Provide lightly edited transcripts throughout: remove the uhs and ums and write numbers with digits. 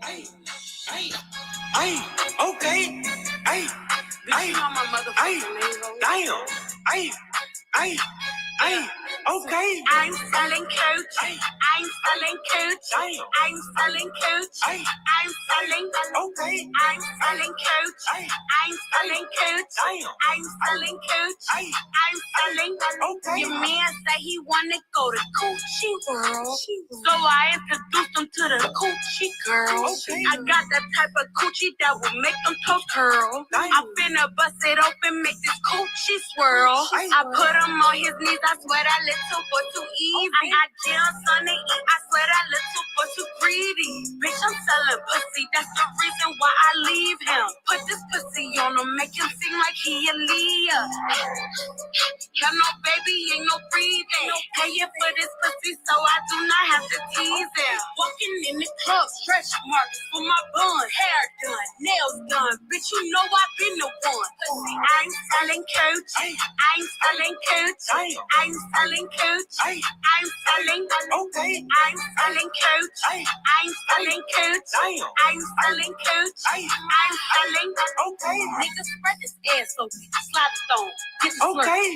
Hey, hey, hey, okay. Hey, hey, hey, damn. Hey, hey, hey, okay. I'm selling coach. Hey, I'm selling coach. damn. I'm selling coach. Hey, I'm selling. okay. I'm selling coach. Hey, I'm selling coach. damn. I'm selling coach. Hey, I'm selling. okay. Your man say he wanna go to Coochie World, so I introduced him to the Coochie Girls. Okay. I got that type of coochie that will make them toes curl. Damn. I finna bust it open, make this coochie swirl. Hey. I put him on his knees. I swear that little boy too easy. I got jail son to eat. I swear that little boy too greedy. Bitch, I'm selling pussy. That's the reason why I leave him. Put this pussy on him, make him seem like he a Leah. Got no baby, ain't no breathing. Paying for this pussy, so I do not have to tease him. Walking in the club, stretch marks for my bun. Hair done, nails done. Bitch, you know I been the one. Pussy, I'm selling coach. I'm selling coach. Damn. I'm selling coach. Hey, I'm selling. okay. I'm selling coach. Hey, I'm selling coach. damn. I'm selling coach. Hey, I'm selling. okay. Niggas spread this ass so we slide stone. Get the slurp. Okay.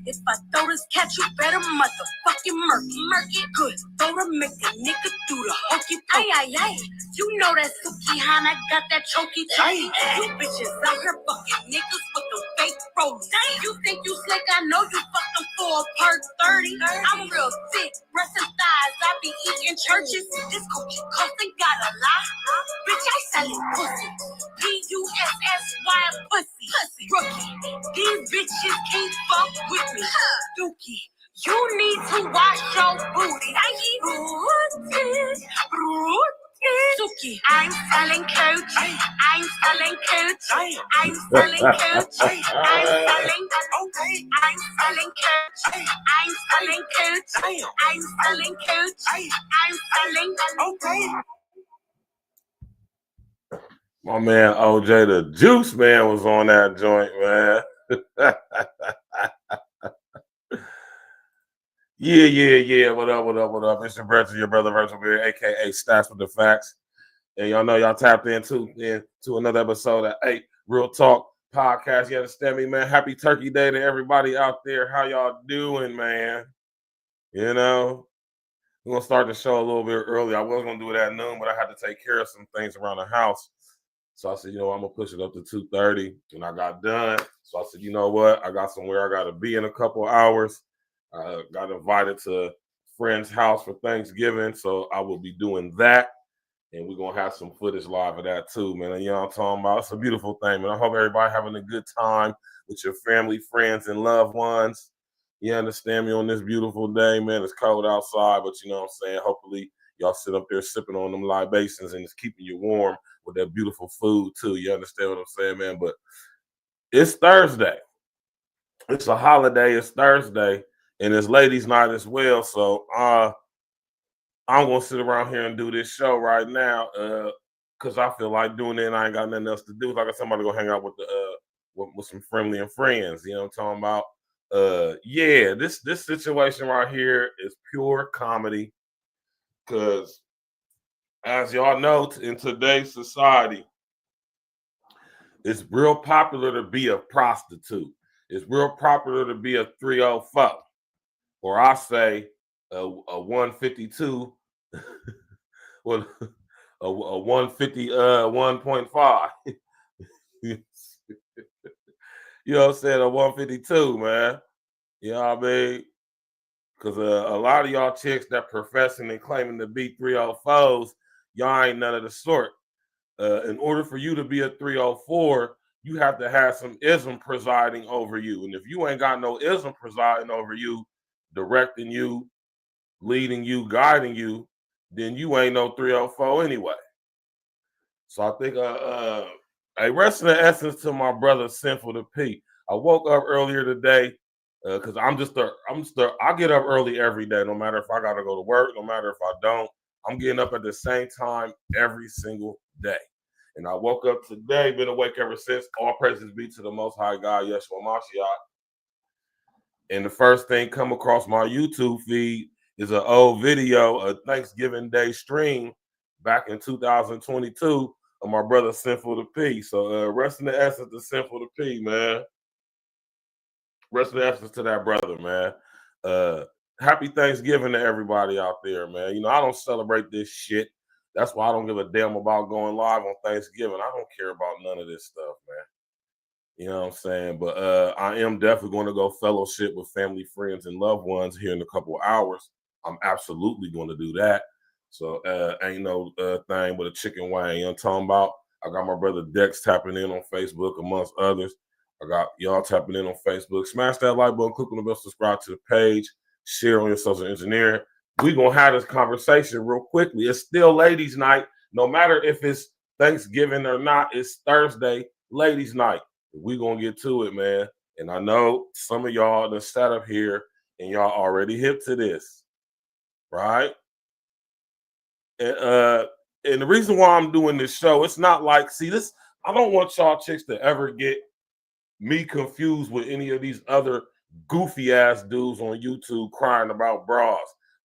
If I throw this cat, you better motherfucking murky good. Throw to make a nigga do the hokey pokey. Ay, ay, ay. You know that Suki Hana got that chokey chokey. You bitches out here fucking niggas with them fake rollies. You think you slick? I know you fucked them for a perk 30. I'm real thick, breasts and thighs. I be eating churches. This coochie costing got a lot. Bitch, I selling pussy. Pussy. Pussy. Rookie. These bitches can't fuck with me. Dookie. You need to wash your booty. Suki. I'm selling coach. I'm selling coach. Damn. I'm selling coach. Hey, I'm selling. okay. I'm selling coach. I'm selling coach. Damn. I'm selling coach. Hey, I'm selling. okay. My man OJ the Juice Man was on that joint, man. Yeah. What up? It's your brother Virgil here, aka Stats with the Facts. And y'all know y'all tapped into another episode of 8 Real Talk Podcast. You understand me, man? Happy Turkey Day to everybody out there. How y'all doing, man? You know, we're gonna start the show a little bit early. I was gonna do it at noon, but I had to take care of some things around the house. So I said, you know, I'm gonna push it up to 2:30, and I got done. So I said, you know what? I got somewhere I gotta be in a couple hours. I got invited to a friend's house for Thanksgiving, so I will be doing that. And we're gonna have some footage live of that too, man. And you know what I'm talking about? It's a beautiful thing, man. I hope everybody having a good time with your family, friends, and loved ones. You understand me on this beautiful day, man. It's cold outside, but you know what I'm saying? Hopefully y'all sit up there sipping on them libations and it's keeping you warm with that beautiful food too. You understand what I'm saying, man? But it's Thursday. It's a holiday. It's Thursday, and it's ladies' night as well. So I'm gonna sit around here and do this show right now, because I feel like doing it and I ain't got nothing else to do. Like I said, I'm gonna go hang out with with some friendly and friends. You know what I'm talking about? Yeah, this situation right here is pure comedy. Cause as y'all know, in today's society, it's real popular to be a prostitute. It's real popular to be a 304, or I say a 152. Well, a 150 1.5. You know what I'm saying? A 152, man. You know what I mean? Because a lot of y'all chicks that professing and claiming to be 304s, y'all ain't none of the sort. In order for you to be a 304, you have to have some ism presiding over you. And if you ain't got no ism presiding over you, directing you, leading you, guiding you, then you ain't no 304 anyway. So I think a rest in the essence to my brother Sinful to Pete. I woke up earlier today because I get up early every day, no matter if I gotta go to work, no matter if I don't. I'm getting up at the same time every single day. And I woke up today, been awake ever since. All praises be to the Most High God, Yeshua Mashiach. And the first thing come across my YouTube feed is an old video, a Thanksgiving Day stream back in 2022 of my brother Sinful to P. So rest in the essence to Sinful to P, man. Rest in the essence to that brother, man. Happy Thanksgiving to everybody out there, man. You know, I don't celebrate this shit. That's why I don't give a damn about going live on Thanksgiving. I don't care about none of this stuff, man. You know what I'm saying? But I am definitely going to go fellowship with family, friends, and loved ones here in a couple of hours. I'm absolutely going to do that. So ain't no thing but a chicken wing. You know what I'm talking about? I got my brother Dex tapping in on Facebook, amongst others. I got y'all tapping in on Facebook. Smash that like button, click on the bell, subscribe to the page, share on your social engineering. We're going to have this conversation real quickly. It's still ladies' night. No matter if it's Thanksgiving or not, it's Thursday, ladies' night. We're going to get to it, man. And I know some of y'all that sat up here and y'all already hip to this, right? And the reason why I'm doing this show, it's not like, see, this, I don't want y'all chicks to ever get me confused with any of these other goofy ass dudes on YouTube crying about bras.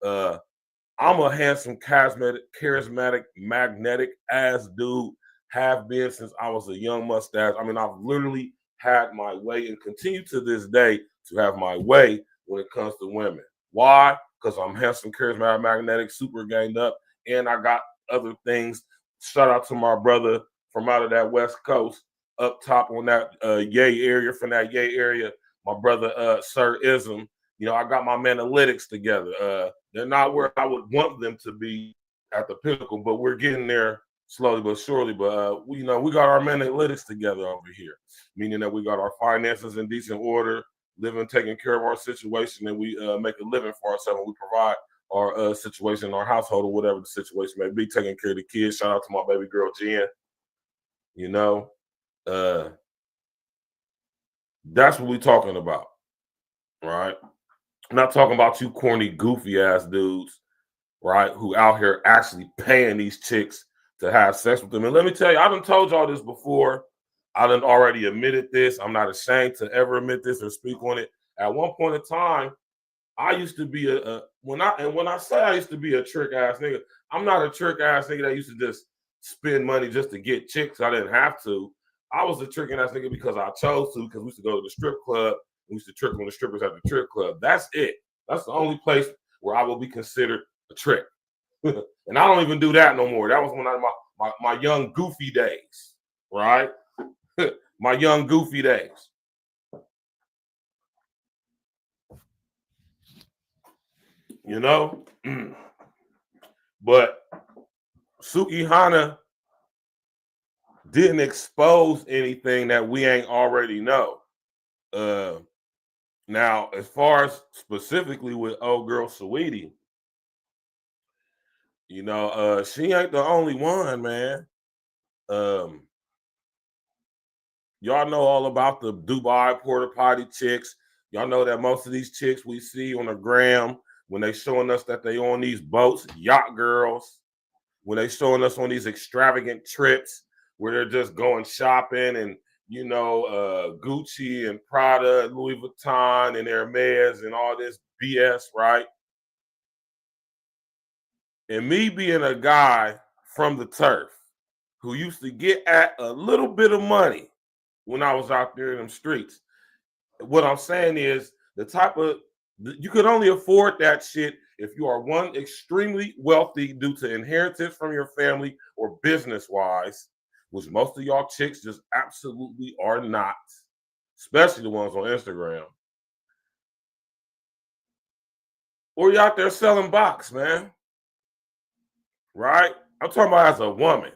I'm a handsome, charismatic, magnetic ass dude, have been since I was a young mustache. I mean, I've literally had my way and continue to this day to have my way when it comes to women. Why? Because I'm handsome, charismatic, magnetic, super gained up, and I got other things. Shout out to my brother from out of that West Coast, up top on that Yay area, from that Yay area, my brother Sir Ism. You know, I got my analytics together. They're not where I would want them to be at the pinnacle, but we're getting there slowly but surely. But we got our analytics together over here, meaning that we got our finances in decent order, living, taking care of our situation, and we make a living for ourselves. And we provide our situation, our household, or whatever the situation may be, taking care of the kids. Shout out to my baby girl Jen. You know, that's what we're talking about, right? I'm not talking about you corny, goofy ass dudes, right? Who out here actually paying these chicks to have sex with them. And let me tell you, I done told y'all this before. I done already admitted this. I'm not ashamed to ever admit this or speak on it. At one point in time, I used to be when I say I used to be a trick ass nigga, I'm not a trick ass nigga that used to just spend money just to get chicks. I didn't have to. I was a tricking ass nigga because I chose to, because we used to go to the strip club. We used to trick on the strippers at the trick club. That's it. That's the only place where I will be considered a trick. And I don't even do that no more. That was when my young goofy days, right? My young goofy days. You know? But Suki Hana didn't expose anything that we ain't already know. Now, as far as specifically with old girl Sweetie, you know, she ain't the only one, man. Y'all know all about the Dubai porta potty chicks. Y'all know that most of these chicks we see on the gram, when they showing us that they on these boats, yacht girls, when they showing us on these extravagant trips where they're just going shopping and, you know, Gucci and Prada and Louis Vuitton and Hermes and all this BS, right? And me being a guy from the turf who used to get at a little bit of money when I was out there in them streets, what I'm saying is you could only afford that shit if you are one, extremely wealthy due to inheritance from your family or business wise, which most of y'all chicks just absolutely are not, especially the ones on Instagram. Or you out there selling box, man. Right? I'm talking about as a woman,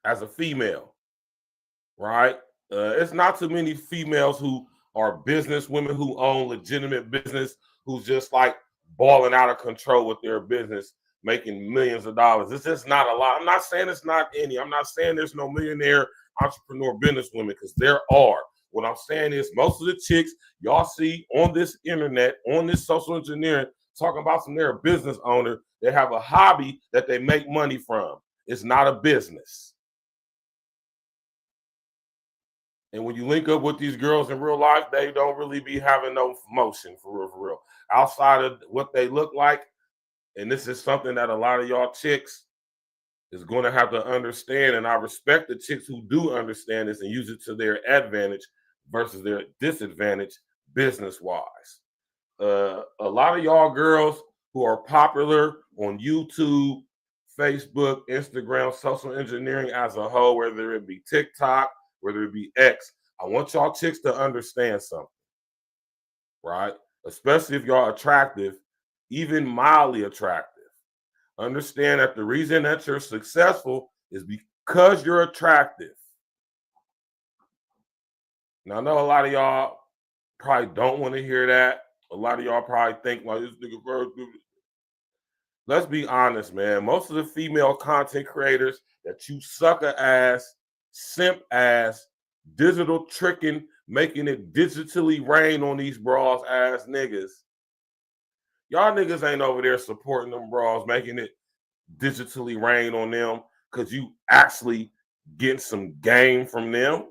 as a female. Right? It's not too many females who are business women who own legitimate business, who's just like balling out of control with their business, making millions of dollars. It's just not a lot. I'm not saying it's not any. I'm not saying there's no millionaire entrepreneur business women, because there are. What I'm saying is most of the chicks y'all see on this internet, on this social engineering, talking about some, they're a business owner. They have a hobby that they make money from. It's not a business. And when you link up with these girls in real life, they don't really be having no motion, for real, for real. Outside of what they look like, and this is something that a lot of y'all chicks is going to have to understand, and I respect the chicks who do understand this and use it to their advantage versus their disadvantage business-wise. A lot of y'all girls who are popular on YouTube, Facebook, Instagram, social engineering as a whole, whether it be TikTok, whether it be X, I want y'all chicks to understand something, right? Especially if y'all attractive, even mildly attractive. Understand that the reason that you're successful is because you're attractive. Now, I know a lot of y'all probably don't want to hear that. A lot of y'all probably think like this nigga first. Let's be honest, man. Most of the female content creators that you sucker ass, simp ass, digital tricking, making it digitally rain on these bras ass niggas. Y'all niggas ain't over there supporting them bras, making it digitally rain on them because you actually getting some game from them.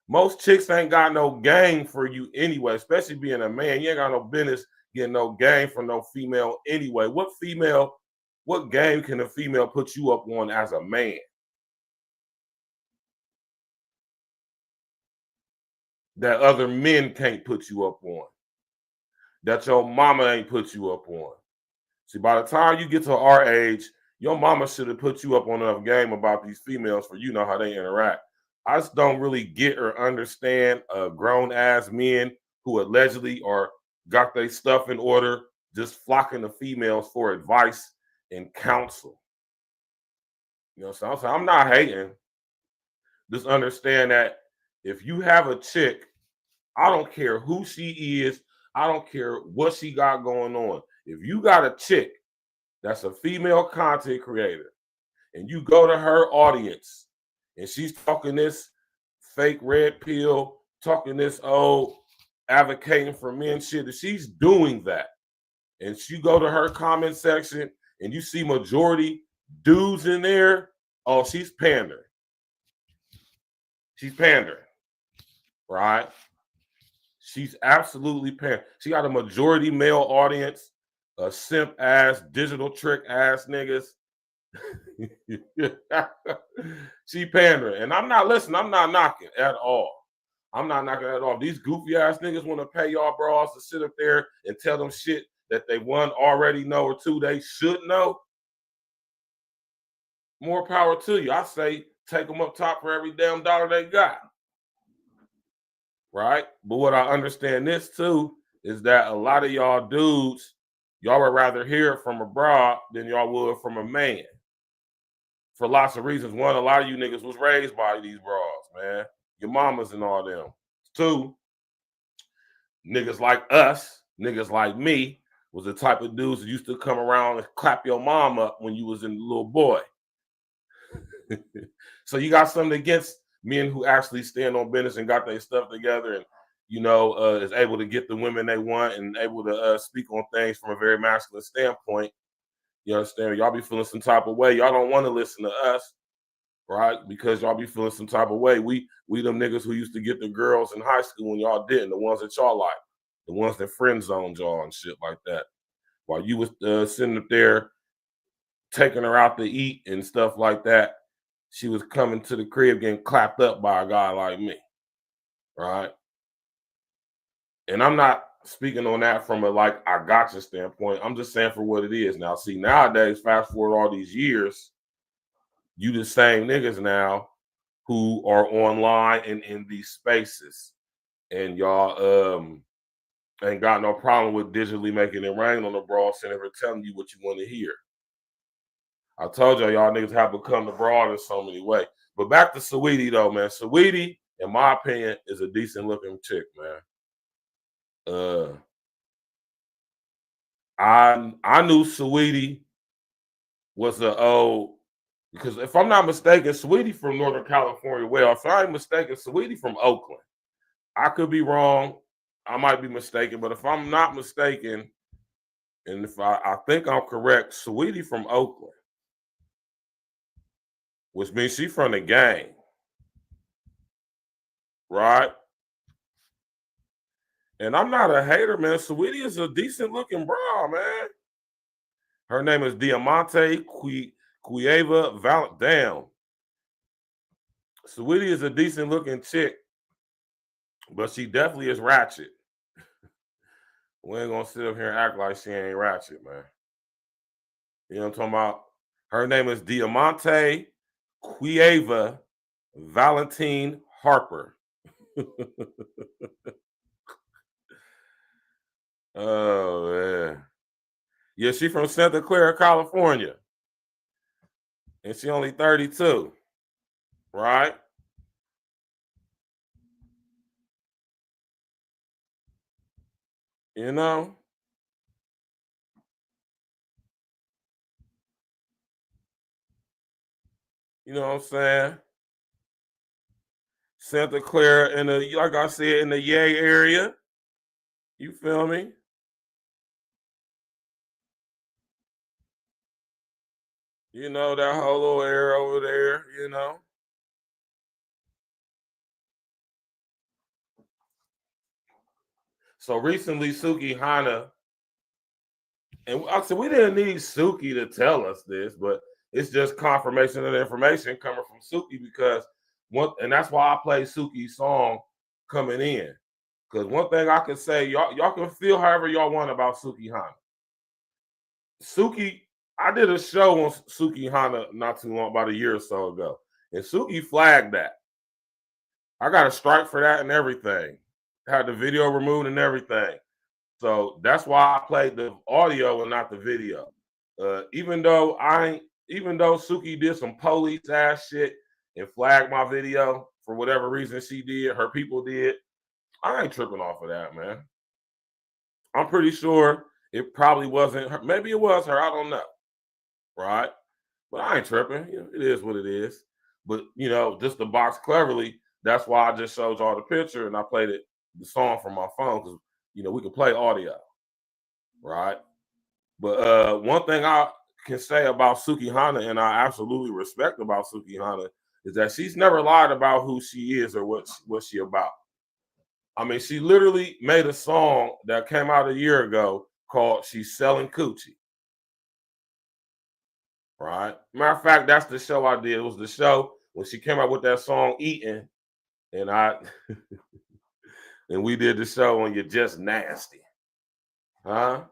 Most chicks ain't got no game for you anyway, especially being a man. You ain't got no business getting no game from no female anyway. What game can a female put you up on as a man? That other men can't put you up on. That your mama ain't put you up on. See, by the time you get to our age, your mama should have put you up on enough game about these females for you know how they interact. I just don't really get or understand grown ass men who allegedly or got their stuff in order, just flocking to females for advice and counsel. You know, so I'm not hating. Just understand that if you have a chick, I don't care who she is, I don't care what she got going on. If you got a chick that's a female content creator and you go to her audience and she's talking this fake red pill, talking this old advocating for men shit, if she's doing that and you go to her comment section and you see majority dudes in there, oh, she's pandering. She's pandering, right? She's absolutely pandering. She got a majority male audience, a simp ass, digital trick ass niggas. She pandering. And I'm not listening. I'm not knocking at all. I'm not knocking at all. These goofy ass niggas want to pay y'all bras to sit up there and tell them shit that they one already know or two they should know. More power to you. I say take them up top for every damn dollar they got. Right? But what I understand this too is that a lot of y'all dudes, y'all would rather hear it from a bra than y'all would from a man. For lots of reasons. One, a lot of you niggas was raised by these bras, man. Your mamas and all them. Two, niggas like us, niggas like me, was the type of dudes that used to come around and clap your mom up when you was a little boy. So you got something against men who actually stand on business and got their stuff together and, you know, is able to get the women they want and able to speak on things from a very masculine standpoint. You understand? Y'all be feeling some type of way. Y'all don't want to listen to us, right? Because y'all be feeling some type of way. We them niggas who used to get the girls in high school when y'all didn't, the ones that y'all like, the ones that friend zoned y'all and shit like that. While you was sitting up there taking her out to eat and stuff like that, she was coming to the crib getting clapped up by a guy like me, right? And I'm not speaking on that from a like I gotcha standpoint. I'm just saying for what it is. Now, see, nowadays, fast forward all these years, you the same niggas now who are online and in these spaces, and y'all ain't got no problem with digitally making it rain on the broad center and telling you what you want to hear. I told y'all niggas have become the broad in so many ways. But back to Saweetie though, man. Saweetie, in my opinion, is a decent looking chick, man. I knew Saweetie was a old, because if I'm not mistaken, Saweetie from Northern California. Well, if I ain't mistaken, Saweetie from Oakland. I could be wrong. I might be mistaken, but if I'm not mistaken, and if I think I'm correct, Saweetie from Oakland, which means she from the gang, right? And I'm not a hater, man. Saweetie is a decent looking bra, man. Her name is Diamante Cueva damn. Sweetie is a decent looking chick, but she definitely is ratchet. We ain't gonna sit up here and act like she ain't ratchet, man. You know what I'm talking about? Her name is Diamante Cueva Valentine Harper. Oh man. Yeah, she from Santa Clara, California. And she only 32. Right? You know? You know what I'm saying? Santa Clara in the, like I said, in the Yay area. You feel me? You know, that whole little area over there, you know. So recently, Suki Hana, and I said we didn't need Suki to tell us this, but it's just confirmation of the information coming from Suki because and that's why I play Suki's song coming in. Because one thing I can say, y'all can feel however y'all want about Suki Hana. Suki, I did a show on Suki Hana not too long, about a year or so ago, and Suki flagged that. I got a strike for that and everything. Had the video removed and everything. So that's why I played the audio and not the video. Even though Suki did some police ass shit and flagged my video for whatever reason she did, her people did, I ain't tripping off of that, man. I'm pretty sure it probably wasn't her. Maybe it was her. I don't know. Right? But I ain't tripping. You know, it is what it is. But, just to box cleverly, that's why I just showed y'all the picture and I played the song from my phone because, we can play audio. Right? But one thing I can say about Suki Hana, and I absolutely respect about Suki Hana, is that she's never lied about who she is or what she about. I mean, she literally made a song that came out a year ago called "She's Selling Coochie." Right? Matter of fact, that's the show I did. It was the show when she came out with that song "Eating," and and we did the show on "You're Just Nasty," huh?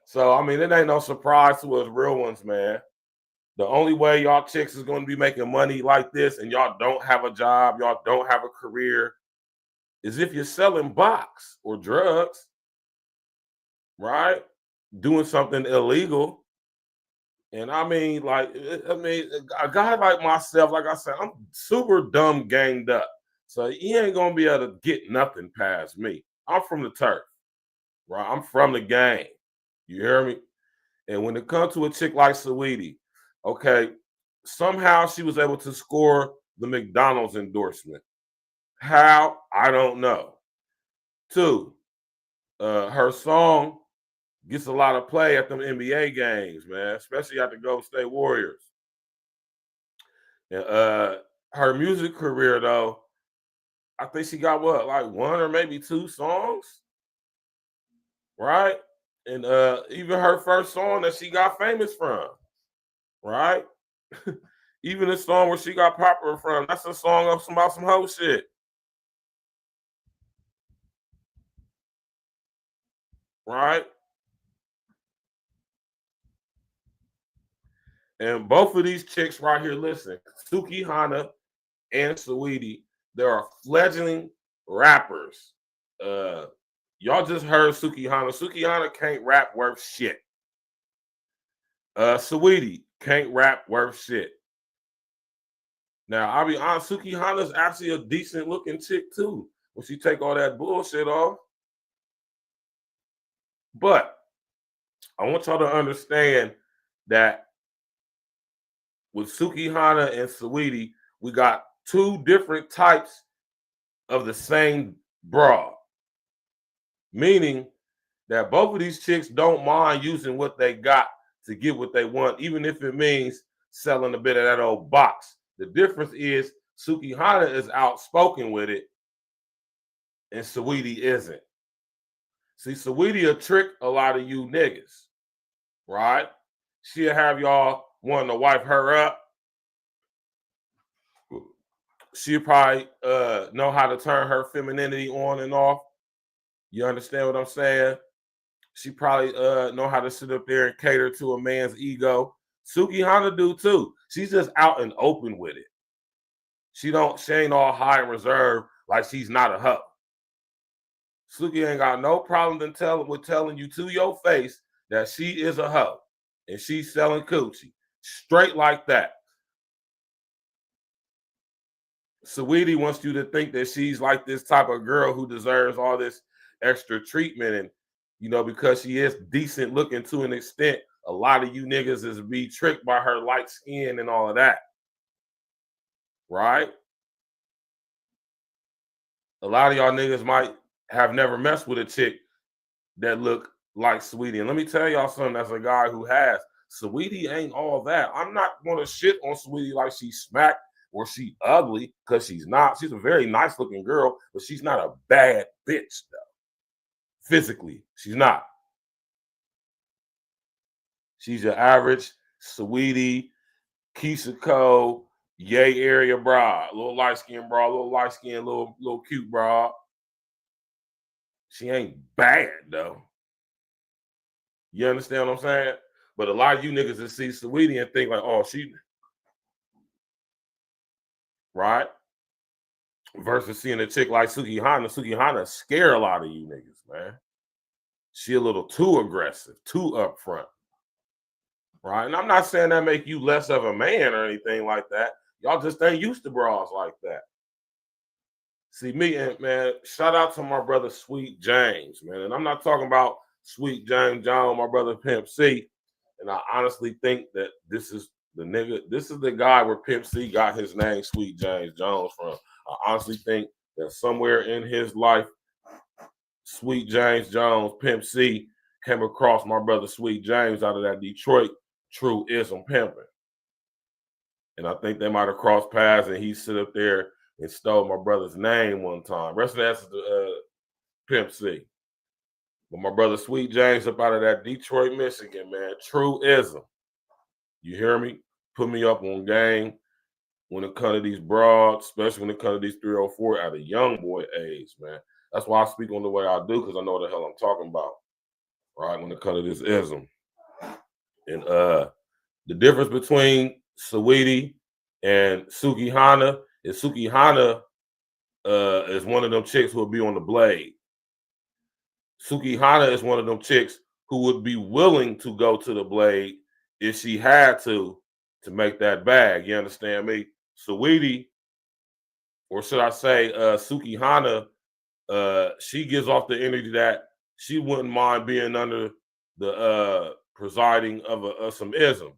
So I mean, it ain't no surprise to us real ones, man. The only way y'all chicks is going to be making money like this, and y'all don't have a job, y'all don't have a career, is if you're selling box or drugs, right? Doing something illegal. And I mean, a guy like myself, like I said, I'm super dumb ganged up. So he ain't gonna be able to get nothing past me. I'm from the turf, right? I'm from the game. You hear me? And when it comes to a chick like Saweetie, okay, somehow she was able to score the McDonald's endorsement. How? I don't know. Two, her song gets a lot of play at them NBA games, man, especially at the Golden State Warriors. And her music career, though, I think she got like one or maybe two songs, right? And even her first song that she got famous from, right? Even the song where she got popular from, that's a song about some hoe shit. Right? And both of these chicks right here, listen, Suki Hana and Saweetie, they are fledgling rappers. Y'all just heard Suki Hana. Suki Hana can't rap worth shit. Saweetie can't rap worth shit. Now, I'll be honest, Suki Hana's actually a decent looking chick too, when she take all that bullshit off. But I want y'all to understand that with Suki Hana and Saweetie, we got two different types of the same bra. Meaning that both of these chicks don't mind using what they got to get what they want, even if it means selling a bit of that old box. The difference is Suki Hana is outspoken with it, and Saweetie isn't. See, Saweetie will trick a lot of you niggas, right? She'll have y'all wanting to wipe her up. She'll probably know how to turn her femininity on and off. You understand what I'm saying? She probably know how to sit up there and cater to a man's ego. Suki Hana do too. She's just out and open with it. She ain't all high and reserved like she's not a hoe. Suki ain't got no problem with telling you to your face that she is a hoe and she's selling coochie. Straight like that. Saweetie wants you to think that she's like this type of girl who deserves all this extra treatment. And, you know, because she is decent looking to an extent, a lot of you niggas is be tricked by her light skin and all of that. Right? A lot of y'all niggas might have never messed with a chick that look like Saweetie. And let me tell y'all something, as a guy who has, Saweetie ain't all that. I'm not going to shit on Saweetie like she's smacked or she ugly, because she's not. She's a very nice looking girl, but she's not a bad bitch though. Physically, she's not. She's your average Saweetie, Keisha Cole, Yay area bra, little light skin bra, little cute bra. She ain't bad though. You understand what I'm saying? But a lot of you niggas that see Saweetie and think like, oh, she right? Versus seeing a chick like Suki Hana scare a lot of you niggas, man. She a little too aggressive, too upfront. Right? And I'm not saying that make you less of a man or anything like that. Y'all just ain't used to bras like that. See, me and man, shout out to my brother Sweet James, man. And I'm not talking about Sweet James John, my brother Pimp C. And I honestly think that this is the guy where Pimp C got his name Sweet James Jones from. I honestly think that somewhere in his life, Sweet James Jones, Pimp C, came across my brother Sweet James out of that Detroit truism pimping. And I think they might have crossed paths and he stood up there and stole my brother's name one time. Rest of that's the Pimp C. But my brother Sweet James up out of that Detroit, Michigan, man. Truism. You hear me? Put me up on game when it comes to these broads, especially when it comes to these 304 at a young boy age, man. That's why I speak on the way I do, because I know what the hell I'm talking about. Right? When it comes to this ism. And the difference between Saweetie and Suki Hana is Suki Hana is one of them chicks who will be on the blade. Suki Hana is one of them chicks who would be willing to go to the blade if she had to make that bag. You understand me? Saweetie, or should I say Suki Hana, she gives off the energy that she wouldn't mind being under the presiding of some ism,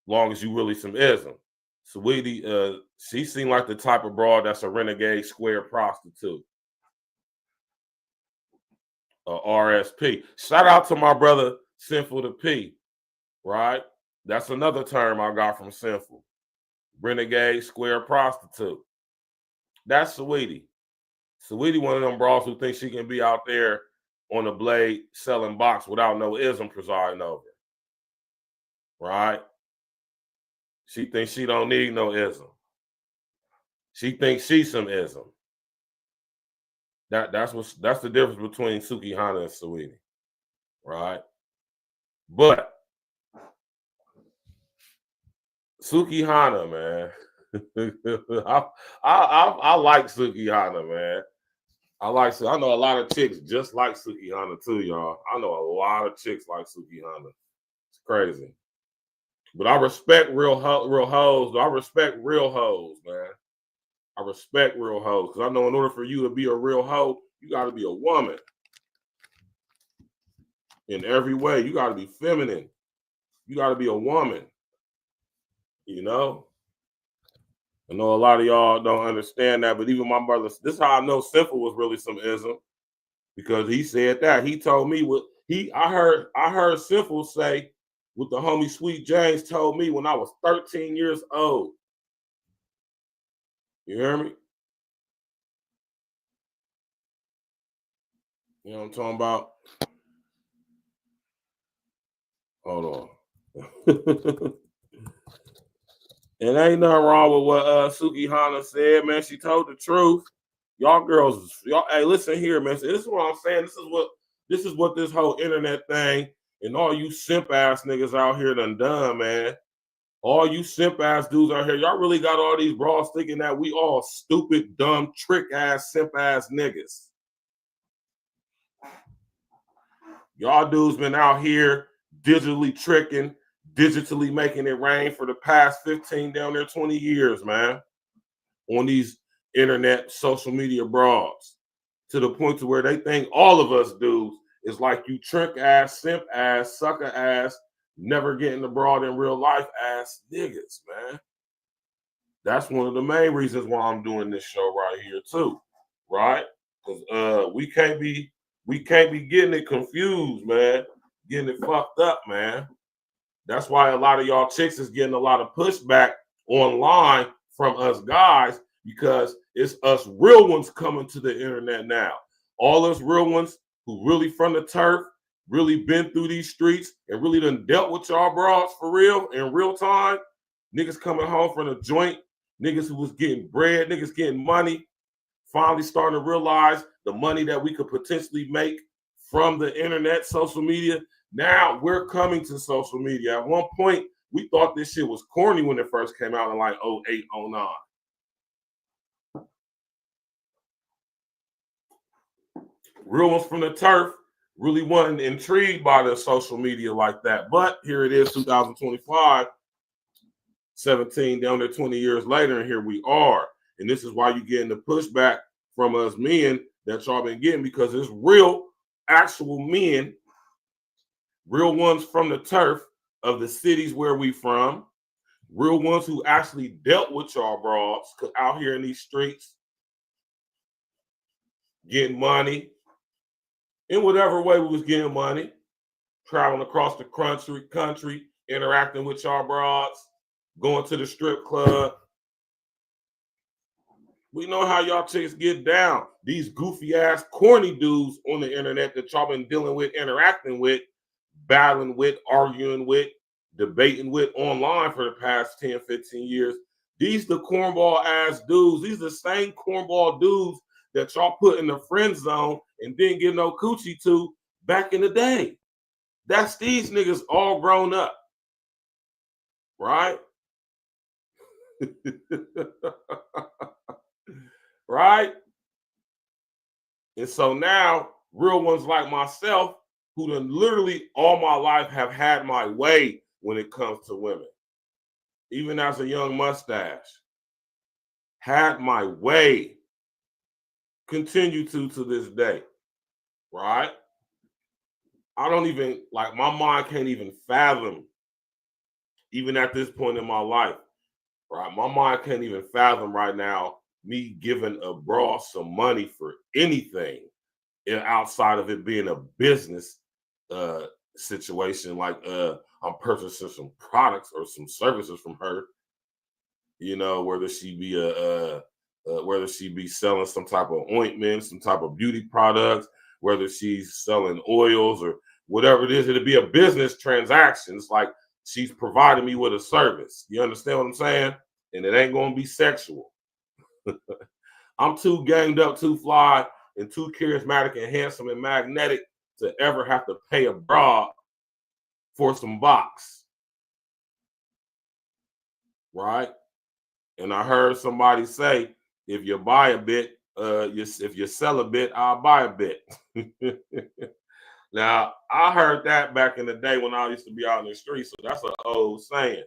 long as you really some ism. Saweetie, she seemed like the type of broad that's a renegade square prostitute. RSP. Shout out to my brother Sinful to P, right? That's another term I got from Sinful. Renegade square prostitute. That's Saweetie. Saweetie, one of them bras who thinks she can be out there on the blade selling box without no ism presiding over. Right? She thinks she don't need no ism. She thinks she's some ism. That's the difference between Suki Hana and Saweetie. Right? But Suki Hana, man. I like Suki Hana, man. I know a lot of chicks just like Suki Hana too, y'all. I know a lot of chicks like Suki Hana. It's crazy. But I respect real hoes. I respect real hoes, man. I respect real hoes, because I know in order for you to be a real hoe, you got to be a woman. In every way, you got to be feminine. You got to be a woman. You know? I know a lot of y'all don't understand that, but even my brother, this is how I know Simple was really some ism, because he said that. He told me I heard Simple say what the homie Sweet James told me when I was 13 years old. You hear me? You know what I'm talking about? Hold on. And ain't nothing wrong with what Suki Hana said, man. She told the truth. Y'all girls, y'all, hey, listen here, man. So this is what I'm saying. This is what this whole internet thing and all you simp ass niggas out here done, man. All you simp ass dudes out here, y'all really got all these bras thinking that we all stupid, dumb, trick ass, simp ass niggas. Y'all dudes been out here digitally tricking, digitally making it rain for the past 15 down there 20 years, man. On these internet social media bras, to the point to where they think all of us dudes is like you trick ass, simp ass, sucker ass, never getting abroad in real life ass niggas, man. That's one of the main reasons why I'm doing this show right here too, right? Because we can't be getting it confused, man, getting it fucked up, man. That's why a lot of y'all chicks is getting a lot of pushback online from us guys, because it's us real ones coming to the internet now. All us real ones who really from the turf, really been through these streets and really done dealt with y'all bras for real in real time. Niggas coming home from the joint, niggas who was getting bread, niggas getting money, finally starting to realize the money that we could potentially make from the internet, social media. Now we're coming to social media. At one point, we thought this shit was corny when it first came out in like 08, 09. Real ones from the turf really wasn't intrigued by the social media like that. But here it is, 2025, 17 down there 20 years later, and here we are. And this is why you're getting the pushback from us men that y'all been getting, because it's real, actual men, real ones from the turf of the cities where we from, real ones who actually dealt with y'all bras out here in these streets, getting money in whatever way we was getting money, traveling across the country, interacting with y'all bras, going to the strip club. We know how y'all chicks get down. These goofy ass, corny dudes on the internet that y'all been dealing with, interacting with, battling with, arguing with, debating with online for the past 10, 15 years. These the cornball ass dudes. These the same cornball dudes that y'all put in the friend zone and didn't get no coochie to back in the day. That's these niggas all grown up, right? Right? And so now, real ones like myself, who done literally all my life have had my way when it comes to women, even as a young mustache, had my way, continue to this day, right? I don't even, like, my mind can't even fathom, even at this point in my life, right? My mind can't even fathom right now me giving a bra some money for anything outside of it being a business situation, like I'm purchasing some products or some services from her, you know, whether she be selling some type of ointment, some type of beauty products, whether she's selling oils or whatever it is. It'll be a business transaction. It's like she's providing me with a service. You understand what I'm saying? And it ain't going to be sexual. I'm too ganged up, too fly, and too charismatic and handsome and magnetic to ever have to pay a bra for some box. Right? And I heard somebody say, if you buy a bit, if you sell a bit, I'll buy a bit. Now, I heard that back in the day when I used to be out in the street. So that's an old saying,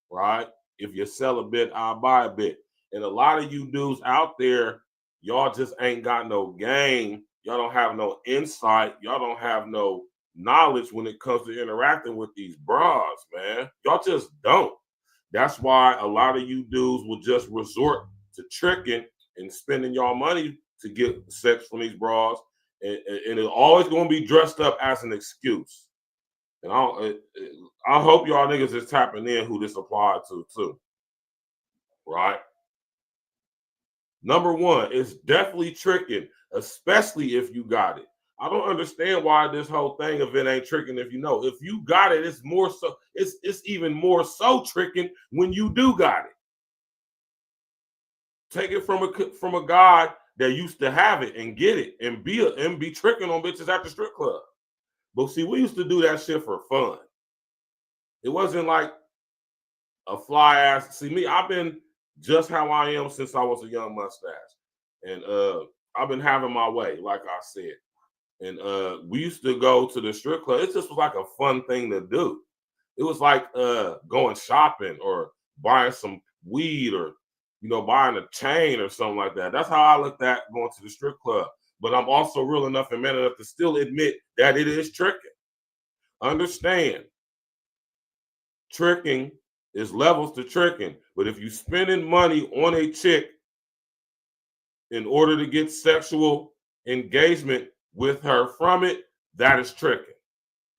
right? If you sell a bit, I'll buy a bit. And a lot of you dudes out there, y'all just ain't got no game. Y'all don't have no insight. Y'all don't have no knowledge when it comes to interacting with these bras, man. Y'all just don't. That's why a lot of you dudes will just resort to tricking and spending y'all money to get sex from these bras. And it's always going to be dressed up as an excuse. And I hope y'all niggas is tapping in who this applied to too. Right? Number one, it's definitely tricking, especially if you got it. I don't understand why this whole thing of it ain't tricking if you know. If you got it, it's more so. It's even more so tricking when you do got it. Take it from a guy that used to have it and get it and be tricking on bitches at the strip club. But see, we used to do that shit for fun. It wasn't like a fly ass. See me, I've been just how I am since I was a young mustache, and I've been having my way, like I said. And we used to go to the strip club. It just was like a fun thing to do. It was like going shopping or buying some weed or buying a chain or something like that. That's how I looked at going to the strip club. But I'm also real enough and man enough to still admit that it is tricking. Understand, tricking is levels to tricking. But if you're spending money on a chick in order to get sexual engagement with her from it, that is tricking.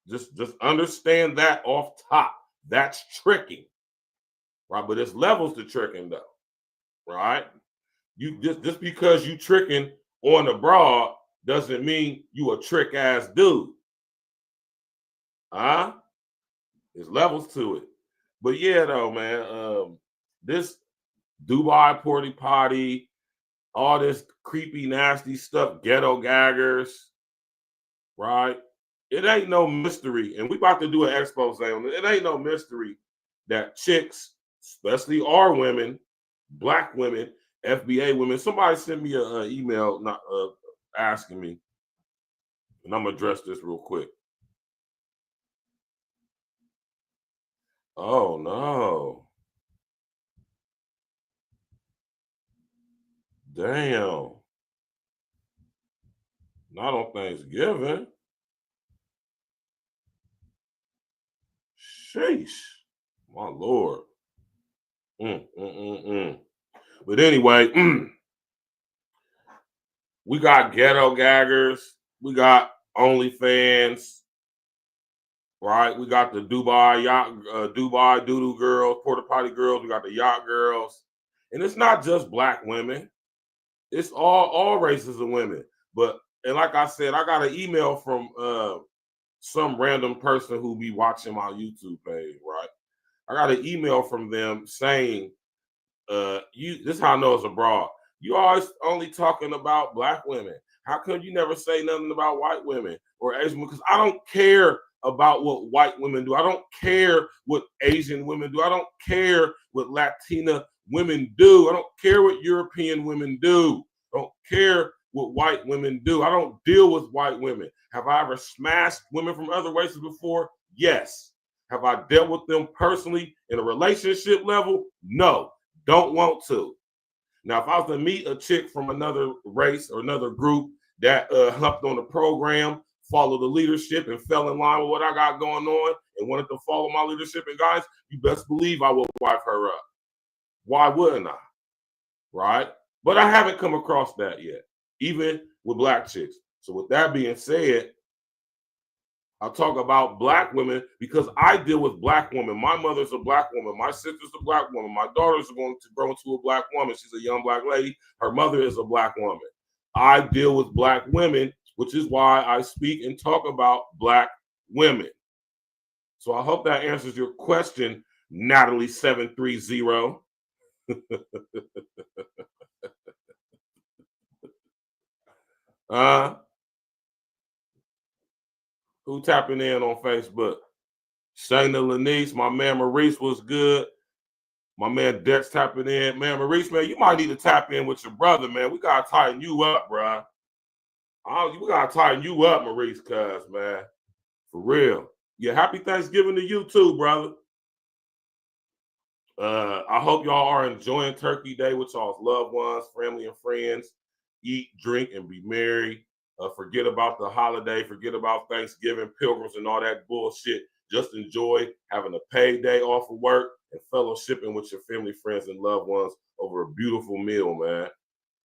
Just understand that off top. That's tricking, right? But it's levels to tricking, though, right? You just because you tricking on a broad doesn't mean you a trick ass dude. There's levels to it. But yeah, though, man, this Dubai porty potty, all this creepy, nasty stuff, ghetto gaggers, right? It ain't no mystery, and we about to do an expose on it. It ain't no mystery that chicks, especially our women, black women, FBA women. Somebody sent me an email not asking me, and I'm gonna address this real quick. Oh no! Damn! Not on Thanksgiving. Sheesh! My lord. But anyway, we got ghetto gaggers. We got OnlyFans. Right? We got the Dubai yacht, Dubai doodoo girls, porta potty girls. We got the yacht girls. And it's not just black women. It's all races of women. And like I said, I got an email from some random person who be watching my YouTube page, right? I got an email from them saying, this is how I know it's abroad. You always only talking about black women. How come you never say nothing about white women or Asian women? Because I don't care about what white women do. I don't care what Asian women do. I don't care what Latina women do. I don't care what European women do. I don't care what white women do. I don't deal with white women. Have I ever smashed women from other races before? Yes. Have I dealt with them personally in a relationship level? No. Don't want to. Now, if I was to meet a chick from another race or another group that hopped on the program, followed the leadership, and fell in line with what I got going on and wanted to follow my leadership and guys, you best believe I will wipe her up. Why wouldn't I? Right? But I haven't come across that yet, even with black chicks. So with that being said, I'll talk about black women because I deal with black women. My mother's a black woman. My sister's a black woman. My daughter's going to grow into a black woman. She's a young black lady. Her mother is a black woman. I deal with black women, which is why I speak and talk about black women. So I hope that answers your question, Natalie 730. Who tapping in on Facebook? Shayna Lanice, my man Maurice was good. My man Dex tapping in. Man, Maurice, man, you might need to tap in with your brother, man. We got to tighten you up, bro. We got to tighten you up, Maurice, cuz, man. For real. Yeah, happy Thanksgiving to you too, brother. I hope y'all are enjoying Turkey Day with y'all's loved ones, family, and friends. Eat, drink, and be merry. Forget about the holiday. Forget about Thanksgiving, pilgrims, and all that bullshit. Just enjoy having a paid day off of work and fellowshipping with your family, friends, and loved ones over a beautiful meal, man.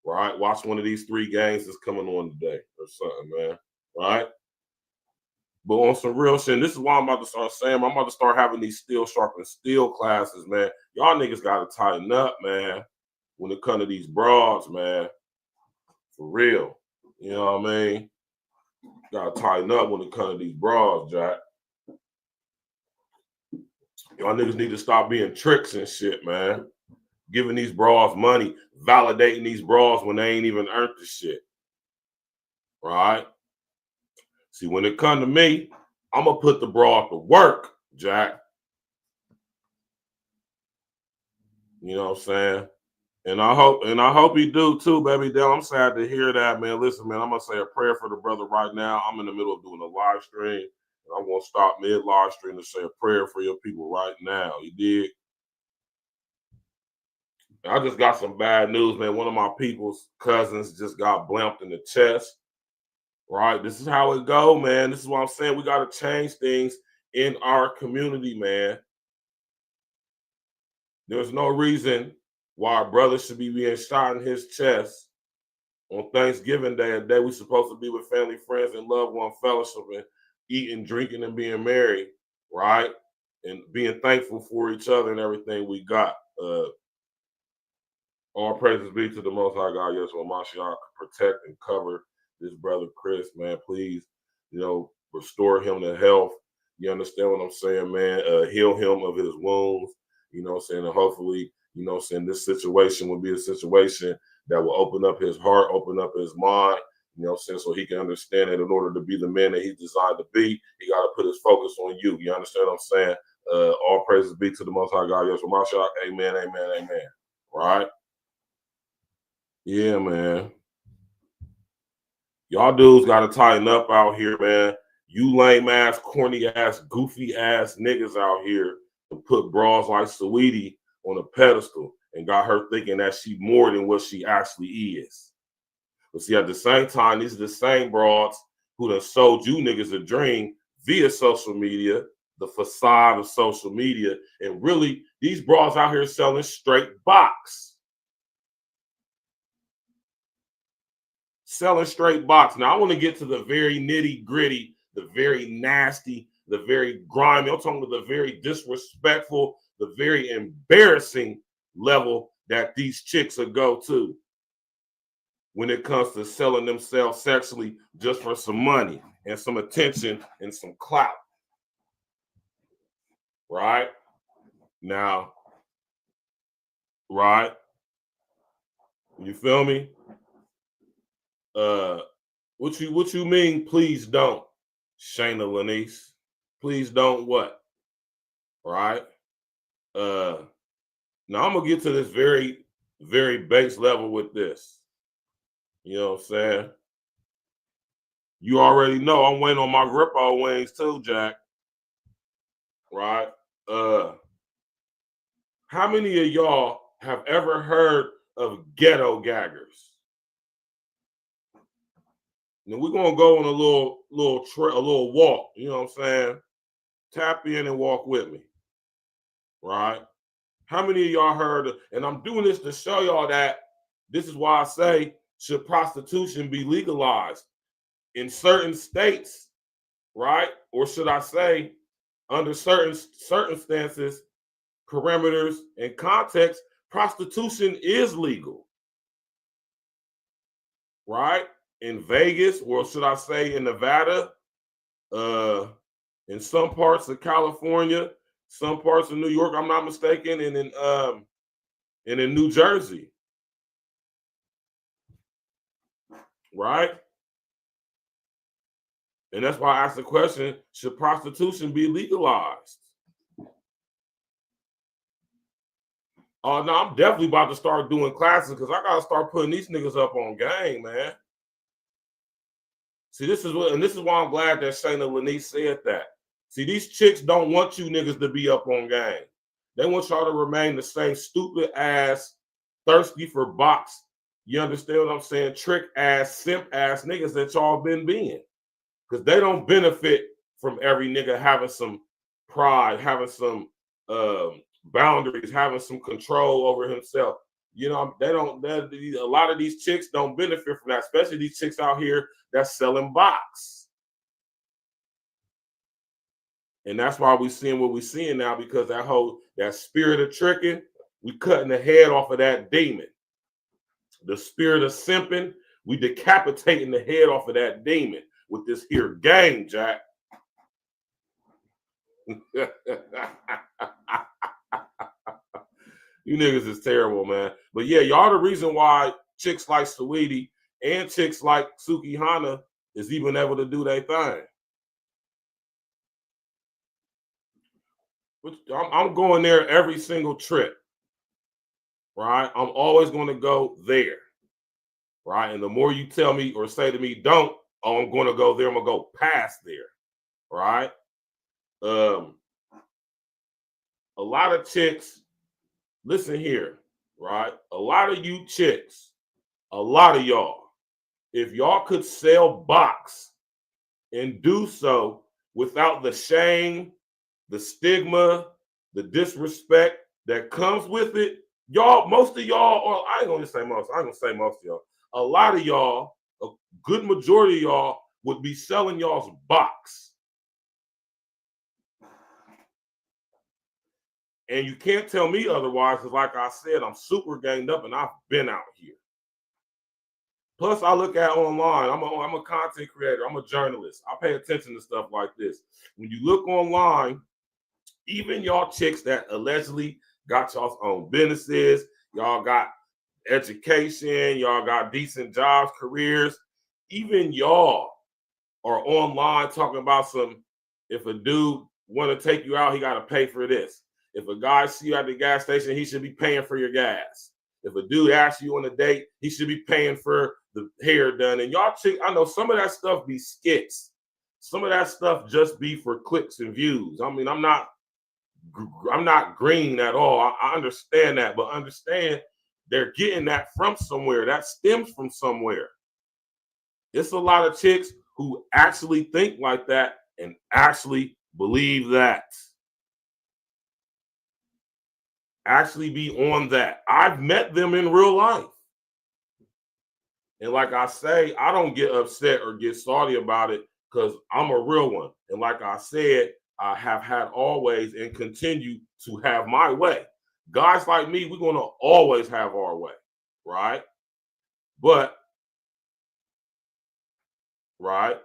Right? Watch one of these 3 games that's coming on today or something, man. Right? But on some real shit, this is why I'm about to start saying, I'm about to start having these steel sharpen steel classes, man. Y'all niggas got to tighten up, man, when it comes to these broads, man. For real. You know what I mean? Gotta tighten up when it comes to these bras, Jack. Y'all niggas need to stop being tricks and shit, man. Giving these bras money, validating these bras when they ain't even earned the shit. Right? See, when it come to me, I'm gonna put the bra to work, Jack. You know what I'm saying? And I hope you do too, baby. Dale, I'm sad to hear that, man. Listen, man, I'm gonna say a prayer for the brother right now. I'm in the middle of doing a live stream, and I'm gonna stop mid live stream to say a prayer for your people right now. You did. I just got some bad news, man. One of my people's cousins just got blamped in the chest. Right? This is how it go, man. This is what I'm saying. We got to change things in our community, man. There's no reason why a brother should be being shot in his chest on Thanksgiving Day, a day we're supposed to be with family, friends, and loved one fellowship and eating, drinking, and being married, right? And being thankful for each other and everything we got. All praises be to the Most High God, Yeshua Mashiach, protect and cover this brother Chris, man. Please, restore him to health. You understand what I'm saying, man? Heal him of his wounds, you know what I'm saying? And hopefully, you know what I'm saying, this situation will be a situation that will open up his heart, open up his mind, you know what I'm saying, so he can understand that in order to be the man that he's designed to be, he got to put his focus on you. You understand what I'm saying? All praises be to the Most High God, Yeshua Mashiach. Amen, amen, amen. Right? Yeah, man. Y'all dudes got to tighten up out here, man. You lame ass, corny ass, goofy ass niggas out here to put bras like Saweetie on a pedestal and got her thinking that she more than what she actually is. But see, at the same time, these are the same broads who done sold you niggas a dream via social media, the facade of social media. And really, these bras out here selling straight box. Selling straight box. Now, I want to get to the very nitty gritty, the very nasty, the very grimy. I'm talking about the very disrespectful, the very embarrassing level that these chicks will go to when it comes to selling themselves sexually just for some money and some attention and some clout. Right? Now, right? You feel me? What you mean? Please don't, Shayna Lanice. Please don't what? Right? Now I'm gonna get to this very, very base level with this. You know what I'm saying? You already know I'm waiting on my Grippo wings too, Jack. Right? How many of y'all have ever heard of ghetto gaggers? Now we're gonna go on a little walk. You know what I'm saying? Tap in and walk with me. Right? How many of y'all heard of, and I'm doing this to show y'all that this is why I say, should prostitution be legalized in certain states, right? Or should I say, under certain circumstances, parameters, and context, prostitution is legal, right? In Vegas, or should I say in Nevada, in some parts of California, some parts of New York, I'm not mistaken, and in New Jersey. Right? And that's why I asked the question, should prostitution be legalized? Oh, no, I'm definitely about to start doing classes because I got to start putting these niggas up on game, man. See, this is why I'm glad that Shayna Lanice said that. See, these chicks don't want you niggas to be up on game. They want y'all to remain the same stupid ass, thirsty for box. You understand what I'm saying? Trick ass, simp ass niggas that y'all been being. Because they don't benefit from every nigga having some pride, having some boundaries, having some control over himself. You know, a lot of these chicks don't benefit from that, especially these chicks out here that's selling box. And that's why we're seeing what we're seeing now, because that spirit of tricking, we cutting the head off of that demon. The spirit of simping, we decapitating the head off of that demon. with this here game, Jack. You niggas is terrible, man. But yeah, y'all the reason why chicks like Saweetie and chicks like Suki Hana is even able to do their thing. I'm going there every single trip, right? I'm always going to go there, right? And the more you tell me or say to me, don't, oh, I'm going to go there, I'm going to go past there, right? A lot of chicks, listen here, right? A lot of you chicks, a lot of y'all, if y'all could sell box and do so without the shame, the stigma, the disrespect that comes with it, y'all, most of y'all, or I ain't gonna say most, I'm gonna say most of y'all, a lot of y'all, a good majority of y'all would be selling y'all's box. And you can't tell me otherwise, because like I said, I'm super ganged up and I've been out here. Plus, I look at online. I'm a content creator. I'm a journalist. I pay attention to stuff like this. When you look online, even y'all chicks that allegedly got y'all's own businesses, y'all got education, y'all got decent jobs, careers, even y'all are online talking about some, if a dude want to take you out, he got to pay for this. If a guy see you at the gas station, he should be paying for your gas. If a dude asks you on a date, he should be paying for the hair done. And y'all chick, I know some of that stuff be skits. Some of that stuff just be for clicks and views. I mean, I'm not green at all. I understand that, but understand they're getting that from somewhere. That stems from somewhere. It's a lot of chicks who actually think like that and actually believe that. Actually be on that. I've met them in real life. And like I say, I don't get upset or get salty about it because I'm a real one. And like I said, I have had always and continue to have my way. Guys like me, we're going to always have our way, right? But, right,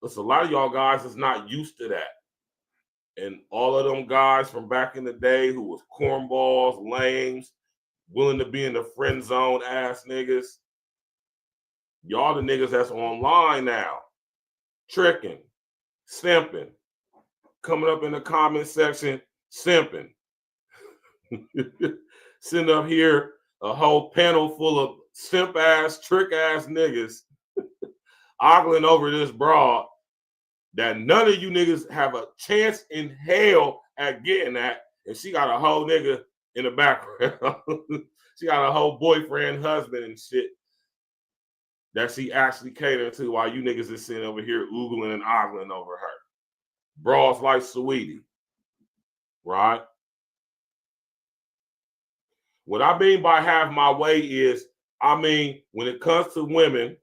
there's a lot of y'all guys that's not used to that. And all of them guys from back in the day who was cornballs, lames, willing to be in the friend zone ass niggas, y'all the niggas that's online now, tricking, simping, coming up in the comment section, simping. Sitting up here, a whole panel full of simp ass, trick ass niggas ogling over this broad that none of you niggas have a chance in hell at getting at. And she got a whole nigga in the background. She got a whole boyfriend, husband, and shit that she actually catering to while you niggas is sitting over here oogling and ogling over her. Bras like Saweetie, right? What I mean by have my way is, I mean, when it comes to women,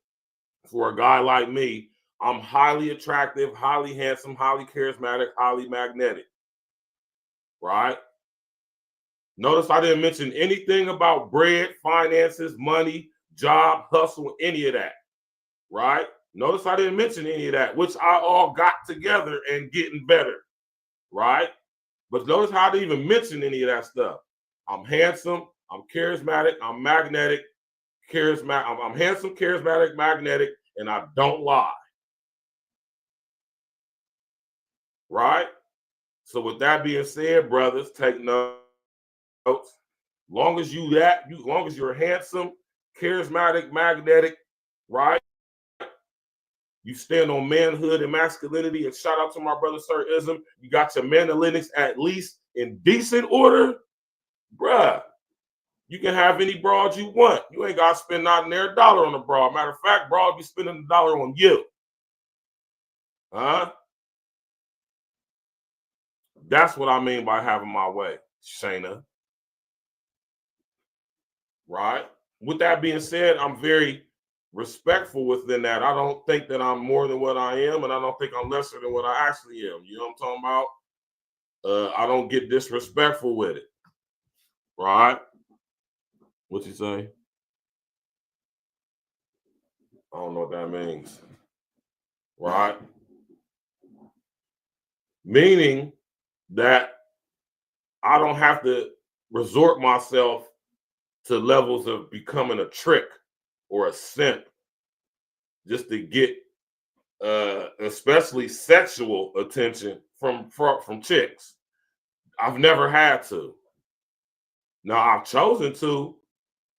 for a guy like me, I'm highly attractive, highly handsome, highly charismatic, highly magnetic, right? Notice I didn't mention anything about bread, finances, money, job, hustle, any of that, right? Notice I didn't mention any of that, which I all got together and getting better, right? But notice how I didn't even mention any of that stuff. I'm handsome, I'm charismatic, I'm magnetic, charismatic. I'm handsome, charismatic, magnetic, and I don't lie. Right? So with that being said, brothers, take notes. Long as you're handsome, charismatic, magnetic, right? You stand on manhood and masculinity, and shout out to my brother Sir Ism. You got your manalytics at least in decent order, bruh. You can have any broad you want. You ain't got to spend not near a dollar on a broad. Matter of fact, broad be spending $1 on you. Huh? That's what I mean by having my way, Shayna. Right? With that being said, I'm very respectful within that. I don't think that I'm more than what I am, and I don't think I'm lesser than what I actually am. You know what I'm talking about? I don't get disrespectful with it. Right? What you say? I don't know what that means. right? Meaning that I don't have to resort myself to levels of becoming a trick or a simp just to get especially sexual attention from chicks. I've never had to. Now I've chosen to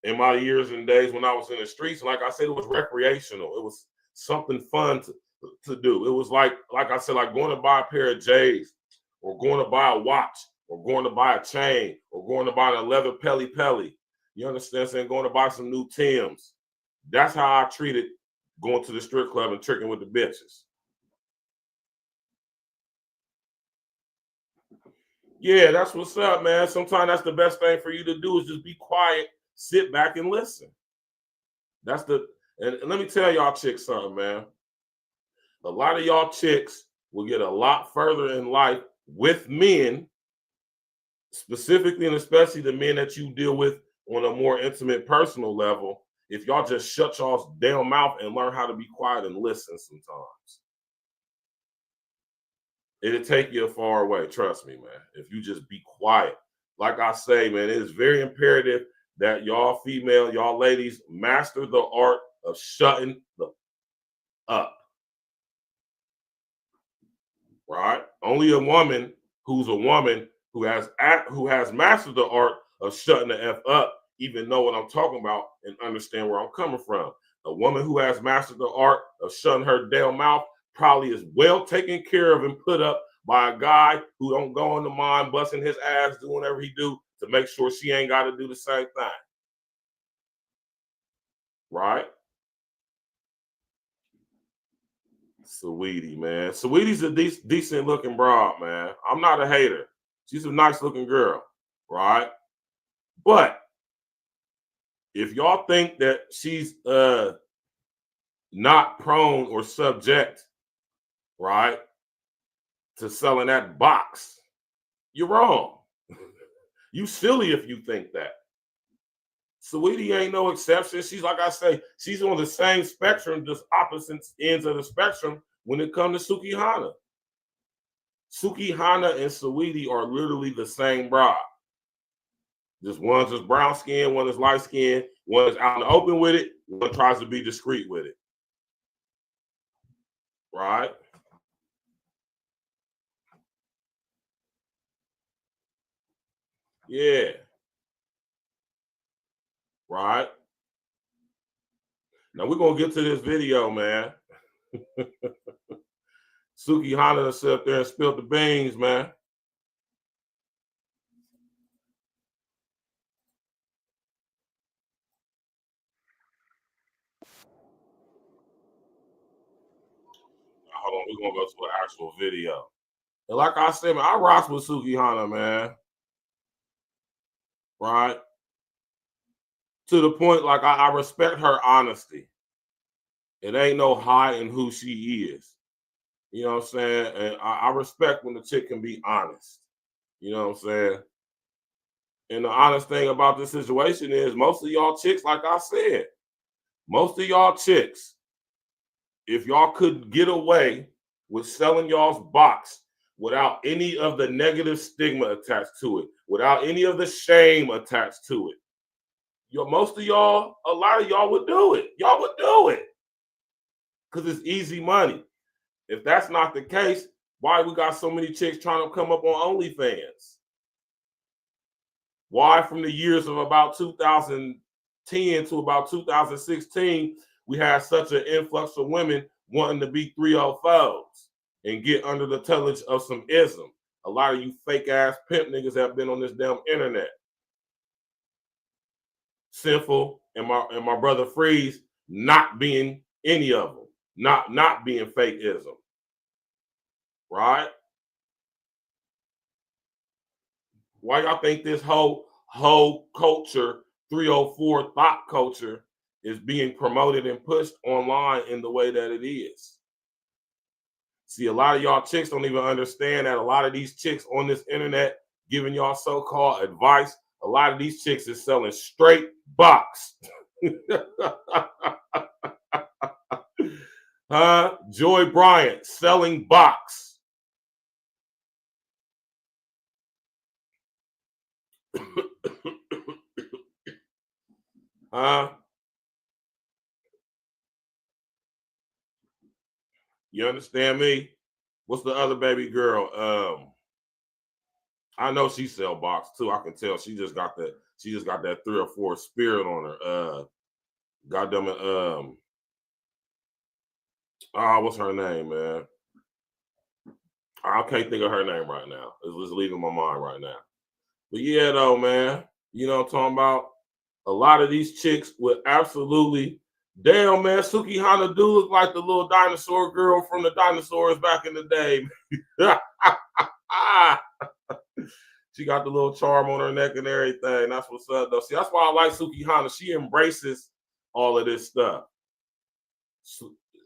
in my years and days when I was in the streets. Like I said, it was recreational. It was something fun to do. It was like I said, like going to buy a pair of J's, or going to buy a watch, or going to buy a chain, or going to buy a leather pelly. You understand? Saying going to buy some new Timbs. That's how I treated going to the strip club and tricking with the bitches. Yeah, that's what's up, man. Sometimes that's the best thing for you to do is just be quiet, sit back and listen. That's and let me tell y'all chicks something, man. A lot of y'all chicks will get a lot further in life with men, specifically and especially the men that you deal with on a more intimate, personal level, if y'all just shut y'all's damn mouth and learn how to be quiet and listen sometimes. It'll take you far away, trust me, man, if you just be quiet. Like I say, man, it is very imperative that y'all female, y'all ladies master the art of shutting the up. Right? Only a woman who has mastered the art of shutting the F up, even know what I'm talking about and understand where I'm coming from. A woman who has mastered the art of shutting her damn mouth probably is well taken care of and put up by a guy who don't go in the mind busting his ass, doing whatever he do to make sure she ain't got to do the same thing. Right? Sweetie, man. Sweetie's a decent looking broad, man. I'm not a hater. She's a nice looking girl, right? But if y'all think that she's not prone or subject, right, to selling that box, you're wrong. You silly if you think that. Sweetie ain't no exception. She's, like I say, she's on the same spectrum, just opposite ends of the spectrum when it comes to Sukihana. Sukihana and Sweetie are literally the same broad. Just one's just brown skin, one is light skin, one is out in the open with it, one tries to be discreet with it. Right? Yeah. Right? Now we're gonna get to this video, man. Sukihana sit up there and spilled the beans, man. Hold on, we're gonna go to an actual video. And like I said, man, I rock with Sukihana, man. Right? To the point, like I respect her honesty. It ain't no hiding who she is. You know what I'm saying? And I respect when the chick can be honest. You know what I'm saying? And the honest thing about this situation is most of y'all chicks, like I said, most of y'all chicks, if y'all could get away with selling y'all's box without any of the negative stigma attached to it, without any of the shame attached to it, most of y'all, a lot of y'all would do it. Y'all would do it because it's easy money. If that's not the case, why we got so many chicks trying to come up on OnlyFans? Why from the years of about 2010 to about 2016, we had such an influx of women wanting to be 304s and get under the tutelage of some ism. A lot of you fake ass pimp niggas have been on this damn internet. Sinful and my brother Freeze not being any of them, not being fake ism. Right? Why y'all think this whole culture, 304 thought culture, is being promoted and pushed online in the way that it is? See, a lot of y'all chicks don't even understand that a lot of these chicks on this internet giving y'all so-called advice, a lot of these chicks is selling straight box. Huh? Joy Bryant selling box. Huh? You understand me? What's the other baby girl? I know she sell box too. I can tell she just got that 3 or 4 spirit on her. Goddamn it. What's her name, man? I can't think of her name right now. It's just leaving my mind right now. But yeah, though, man. You know what I'm talking about? A lot of these chicks would absolutely, damn, man, Suki Hana do look like the little dinosaur girl from the dinosaurs back in the day. She got the little charm on her neck and everything. That's what's up, though. See, that's why I like Suki Hana. She embraces all of this stuff.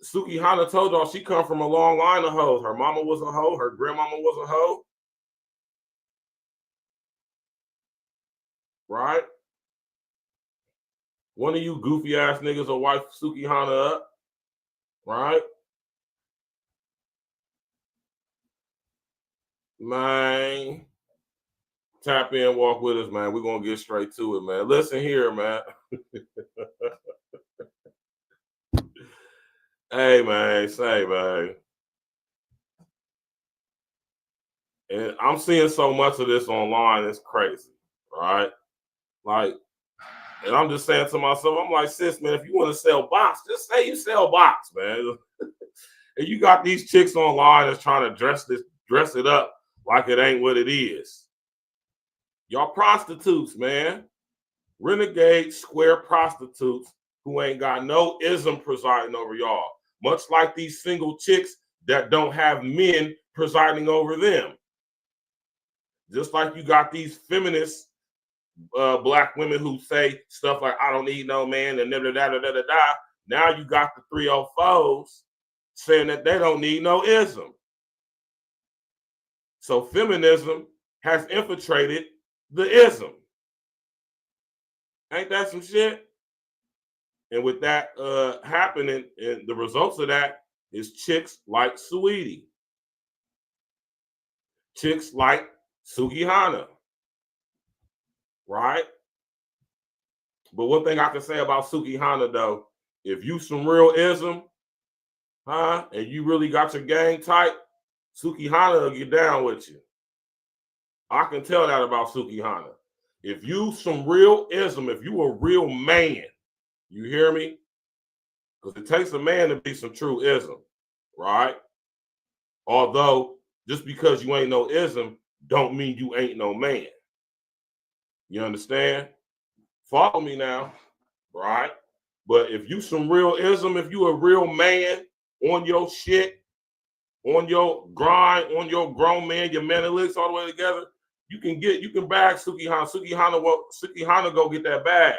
Suki Hana told y'all she come from a long line of hoes. Her mama was a hoe. Her grandmama was a hoe. Right? One of you goofy ass niggas will wife Suki Hana up. Right? Man. Tap in, walk with us, man. We're going to get straight to it, man. Listen here, man. Hey, man. Say, man. And I'm seeing so much of this online. It's crazy, right? Like, and I'm just saying to myself, I'm like, sis, man, if you want to sell box, just say you sell box, man. And you got these chicks online that's trying to dress it up like it ain't what it is. Y'all prostitutes, man. Renegade square prostitutes who ain't got no ism presiding over y'all. Much like these single chicks that don't have men presiding over them. Just like you got these feminist black women who say stuff like, I don't need no man, and da-da-da-da-da-da. Now you got the 304s saying that they don't need no ism. So feminism has infiltrated the ism. Ain't that some shit? And with that happening, and the results of that is chicks like Sweetie. Chicks like Suki Hana. Right? But one thing I can say about Suki Hana, though, if you some real ism, and you really got your gang tight, Suki Hana will get down with you. I can tell that about Suki Hana. If you some real ism, if you a real man, you hear me? Because it takes a man to be some true ism, right? Although, just because you ain't no ism, don't mean you ain't no man. You understand? Follow me now, right? But if you some real ism, if you a real man on your shit, on your grind, on your grown man, your analytics all the way together, you can bag Suki Hana. Suki Hana go get that bag.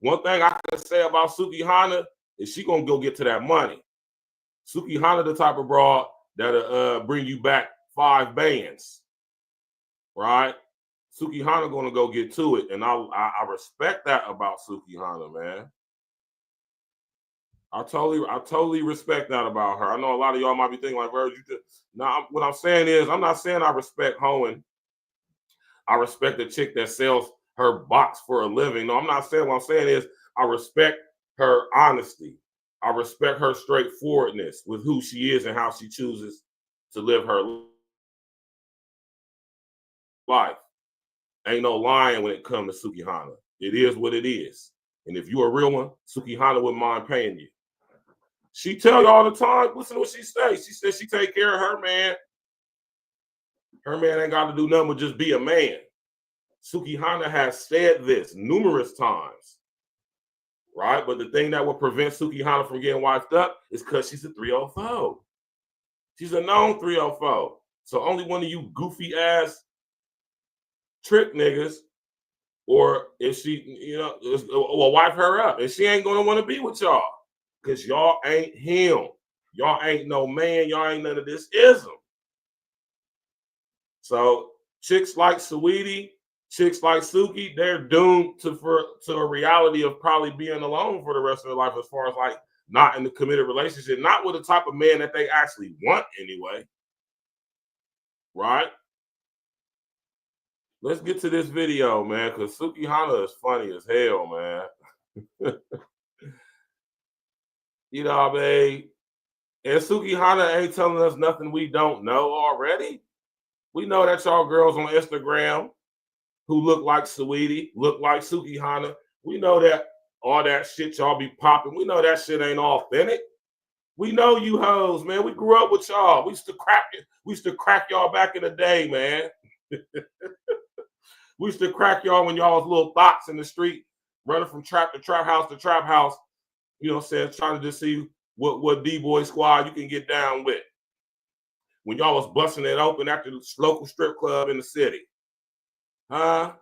One thing I can say about Suki Hana is she gonna go get to that money. Suki Hana the type of broad that'll bring you back 5 bands, right? Suki Hana gonna go get to it, and I respect that about Suki Hana, man. I totally respect that about her. I know a lot of y'all might be thinking like, Virgil, what I'm saying is, I'm not saying I respect hoeing. I respect the chick that sells her box for a living. No, I'm not saying. What I'm saying is, I respect her honesty. I respect her straightforwardness with who she is and how she chooses to live her life. Ain't no lying when it comes to Suki Hana. It is what it is. And if you're a real one, Suki Hana wouldn't mind paying you. She tell you all the time, listen to what she says. She says she take care of her man. Her man ain't got to do nothing but just be a man. Suki Hana has said this numerous times, right? But the thing that will prevent Suki Hana from getting wifed up is because she's a 304. She's a known 304. So only one of you goofy ass trick niggas, or if she, will wife her up, and she ain't gonna want to be with y'all because y'all ain't him. Y'all ain't no man. Y'all ain't none of this ism. So chicks like Sweetie, chicks like Suki, they're doomed to a reality of probably being alone for the rest of their life, as far as like not in the committed relationship, not with the type of man that they actually want anyway. Right? Let's get to this video, man, because Suki Hana is funny as hell, man. You know what I mean? And Suki Hana ain't telling us nothing we don't know already. We know that y'all girls on Instagram who look like Saweetie, look like Suki Hana. We know that all that shit y'all be popping. We know that shit ain't authentic. We know you hoes, man. We grew up with y'all. We used to crack it. We used to crack y'all back in the day, man. We used to crack y'all when y'all was little thoughts in the street, running from trap to trap house to trap house. You know what I'm saying? Trying to just see what D-boy squad you can get down with. When y'all was busting it open at the local strip club in the city. Huh?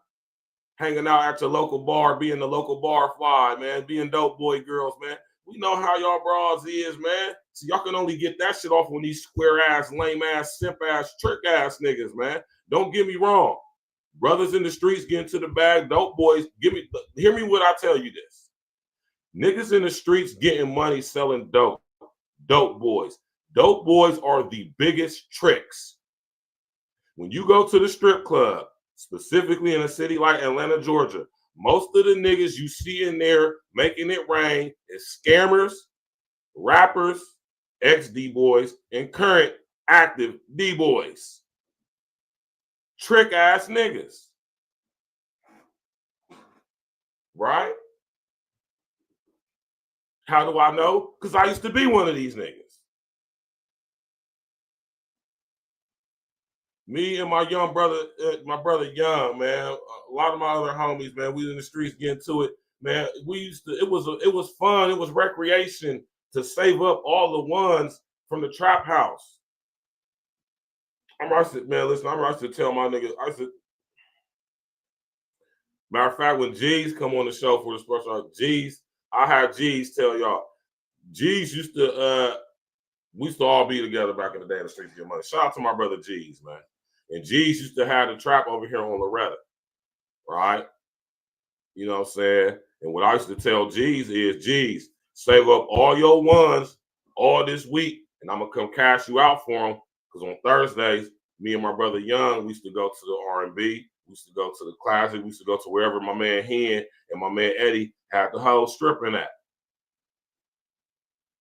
Hanging out at your local bar, being the local bar fly, man. Being dope boy girls, man. We know how y'all bras is, man. So y'all can only get that shit off on these square ass, lame ass, simp ass, trick ass niggas, man. Don't get me wrong. Brothers in the streets getting to the bag, dope boys, hear me when I tell you this. Niggas in the streets getting money selling dope. Dope boys. Dope boys are the biggest tricks. When you go to the strip club, specifically in a city like Atlanta, Georgia, most of the niggas you see in there making it rain is scammers, rappers, ex-D-boys, and current active D-boys. Trick ass niggas. Right? How do I know? Because I used to be one of these niggas. Me and my young brother, Young, man, a lot of my other homies, man, we in the streets getting to it, man. It was fun, it was recreation to save up all the ones from the trap house. I'm right to tell my niggas, matter of fact, when G's come on the show for the special, I had G's tell y'all, G's used to, we used to all be together back in the day in the streets to get money. Shout out to my brother G's, man. And G's used to have the trap over here on Loretta, right? You know what I'm saying? And what I used to tell G's is, G's, save up all your ones all this week, and I'm going to come cash you out for them. Because on Thursdays, me and my brother Young, we used to go to the R&B. We used to go to the Classic. We used to go to wherever my man Hen and my man Eddie had the whole stripping at.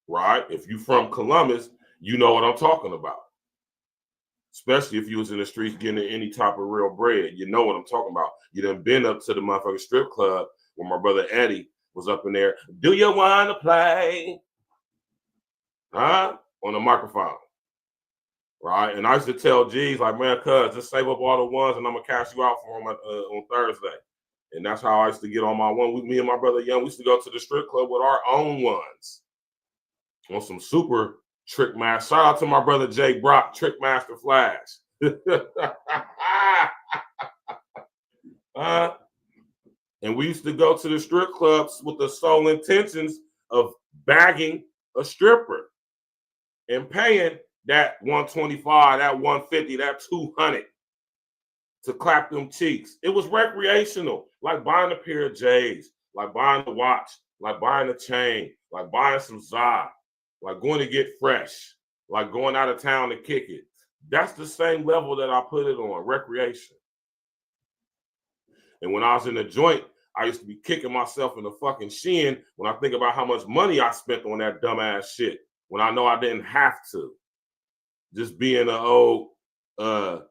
Right? If you from Columbus, you know what I'm talking about. Especially if you was in the streets getting any type of real bread. You know what I'm talking about. You done been up to the motherfucking strip club where my brother Eddie was up in there. Do you want to play? Huh? On the microphone. Right? And I used to tell G's, like, man, cuz, just save up all the ones and I'm going to cash you out for them on Thursday. And that's how I used to get on my one. Me and my brother Young, we used to go to the strip club with our own ones. On some super trick master. Shout out to my brother Jay Brock, Trick Master Flash. And we used to go to the strip clubs with the sole intentions of bagging a stripper and paying that $125, that $150, that $200 to clap them cheeks. It was recreational, like buying a pair of J's, like buying a watch, like buying a chain, like buying some Zod, like going to get fresh, like going out of town to kick it. That's the same level that I put it on, recreation. And when I was in the joint, I used to be kicking myself in the fucking shin when I think about how much money I spent on that dumbass shit when I know I didn't have to. Just being an old, I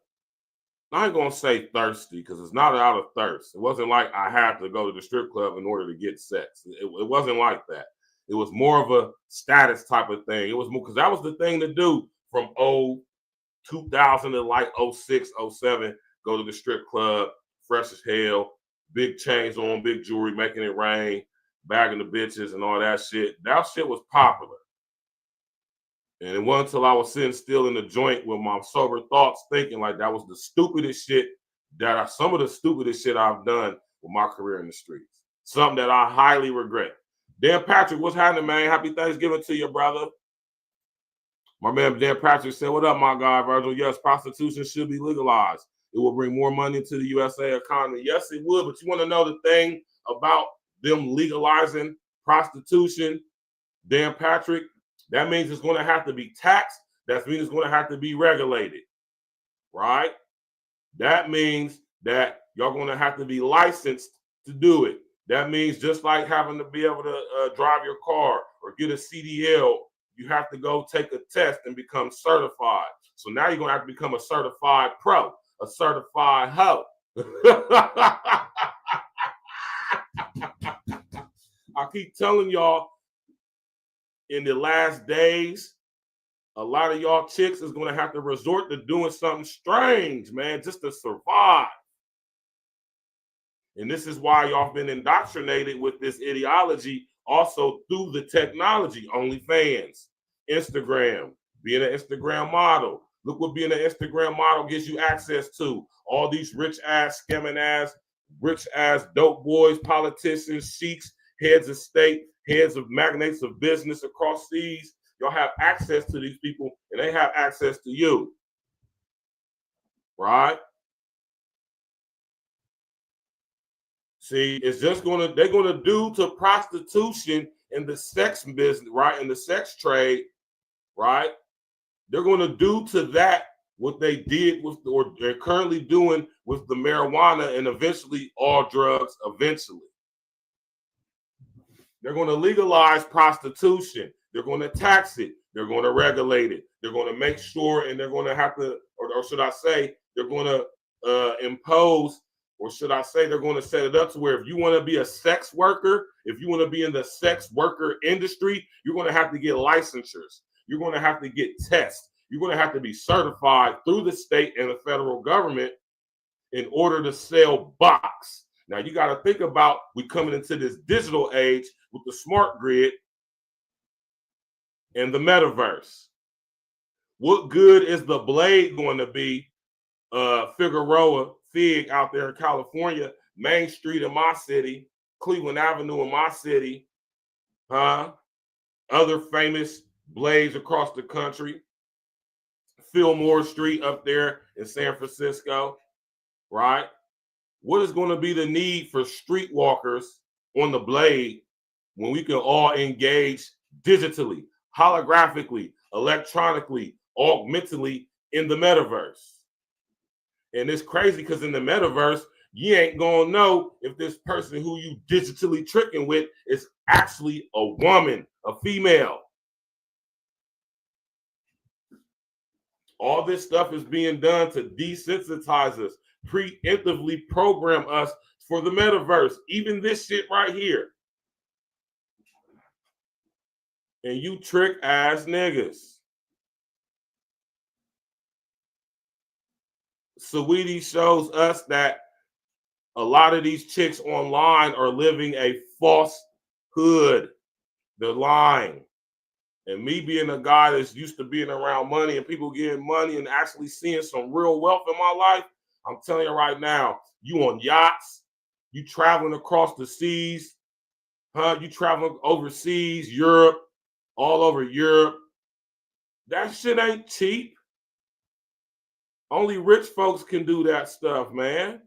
ain't gonna say thirsty because it's not out of thirst. It wasn't like I had to go to the strip club in order to get sex. It wasn't like that. It was more of a status type of thing. It was more because that was the thing to do from 2000 to like 06, 07. Go to the strip club, fresh as hell, big chains on, big jewelry, making it rain, bagging the bitches and all that shit. That shit was popular. And it wasn't until I was sitting still in the joint with my sober thoughts thinking like that was the stupidest shit some of the stupidest shit I've done with my career in the streets. Something that I highly regret. Dan Patrick, what's happening, man? Happy Thanksgiving to you, brother. My man Dan Patrick said, what up, my guy, Virgil? Yes, prostitution should be legalized. It will bring more money to the USA economy. Yes, it would, but you want to know the thing about them legalizing prostitution? Dan Patrick, that means it's going to have to be taxed. That means it's going to have to be regulated, right? That means that y'all going to have to be licensed to do it. That means just like having to be able to drive your car or get a CDL, you have to go take a test and become certified. So now you're going to have to become a certified pro, a certified hoe. I keep telling y'all, in the last days, a lot of y'all chicks is going to have to resort to doing something strange, man, just to survive. And this is why y'all been indoctrinated with this ideology also through the technology, OnlyFans, Instagram, being an Instagram model. Look what being an Instagram model gives you access to. All these rich ass, scamming ass, rich ass dope boys, politicians, sheiks, heads of state, heads of magnates of business across seas. Y'all have access to these people and they have access to you. Right? See, it's just they're gonna do to prostitution and the sex business, right? In the sex trade, right? They're gonna do to that what they did with, or they're currently doing with the marijuana and eventually all drugs eventually. They're gonna legalize prostitution. They're gonna tax it. They're gonna regulate it. They're gonna make sure, and they're gonna have to, or should I say, they're gonna impose, or should I say they're going to set it up to where if you want to be a sex worker, if you want to be in the sex worker industry, you're going to have to get licensures. You're going to have to get tests. You're going to have to be certified through the state and the federal government in order to sell box. Now, you got to think about we coming into this digital age with the smart grid and the metaverse. What good is the blade going to be, Figueroa, Fig out there in California, Main Street in my city, Cleveland Avenue in my city, other famous blades across the country, Fillmore Street up there in San Francisco, right? What is going to be the need for streetwalkers on the blade when we can all engage digitally, holographically, electronically, augmentally in the metaverse? And it's crazy because in the metaverse, you ain't gonna know if this person who you digitally tricking with is actually a woman, a female. All this stuff is being done to desensitize us, preemptively program us for the metaverse. Even this shit right here. And you trick ass niggas. Saweetie shows us that a lot of these chicks online are living a falsehood. They're lying. And me being a guy that's used to being around money and people getting money and actually seeing some real wealth in my life, I'm telling you right now, you on yachts, you traveling across the seas, you traveling overseas, Europe, all over Europe. That shit ain't cheap. Only rich folks can do that stuff, man.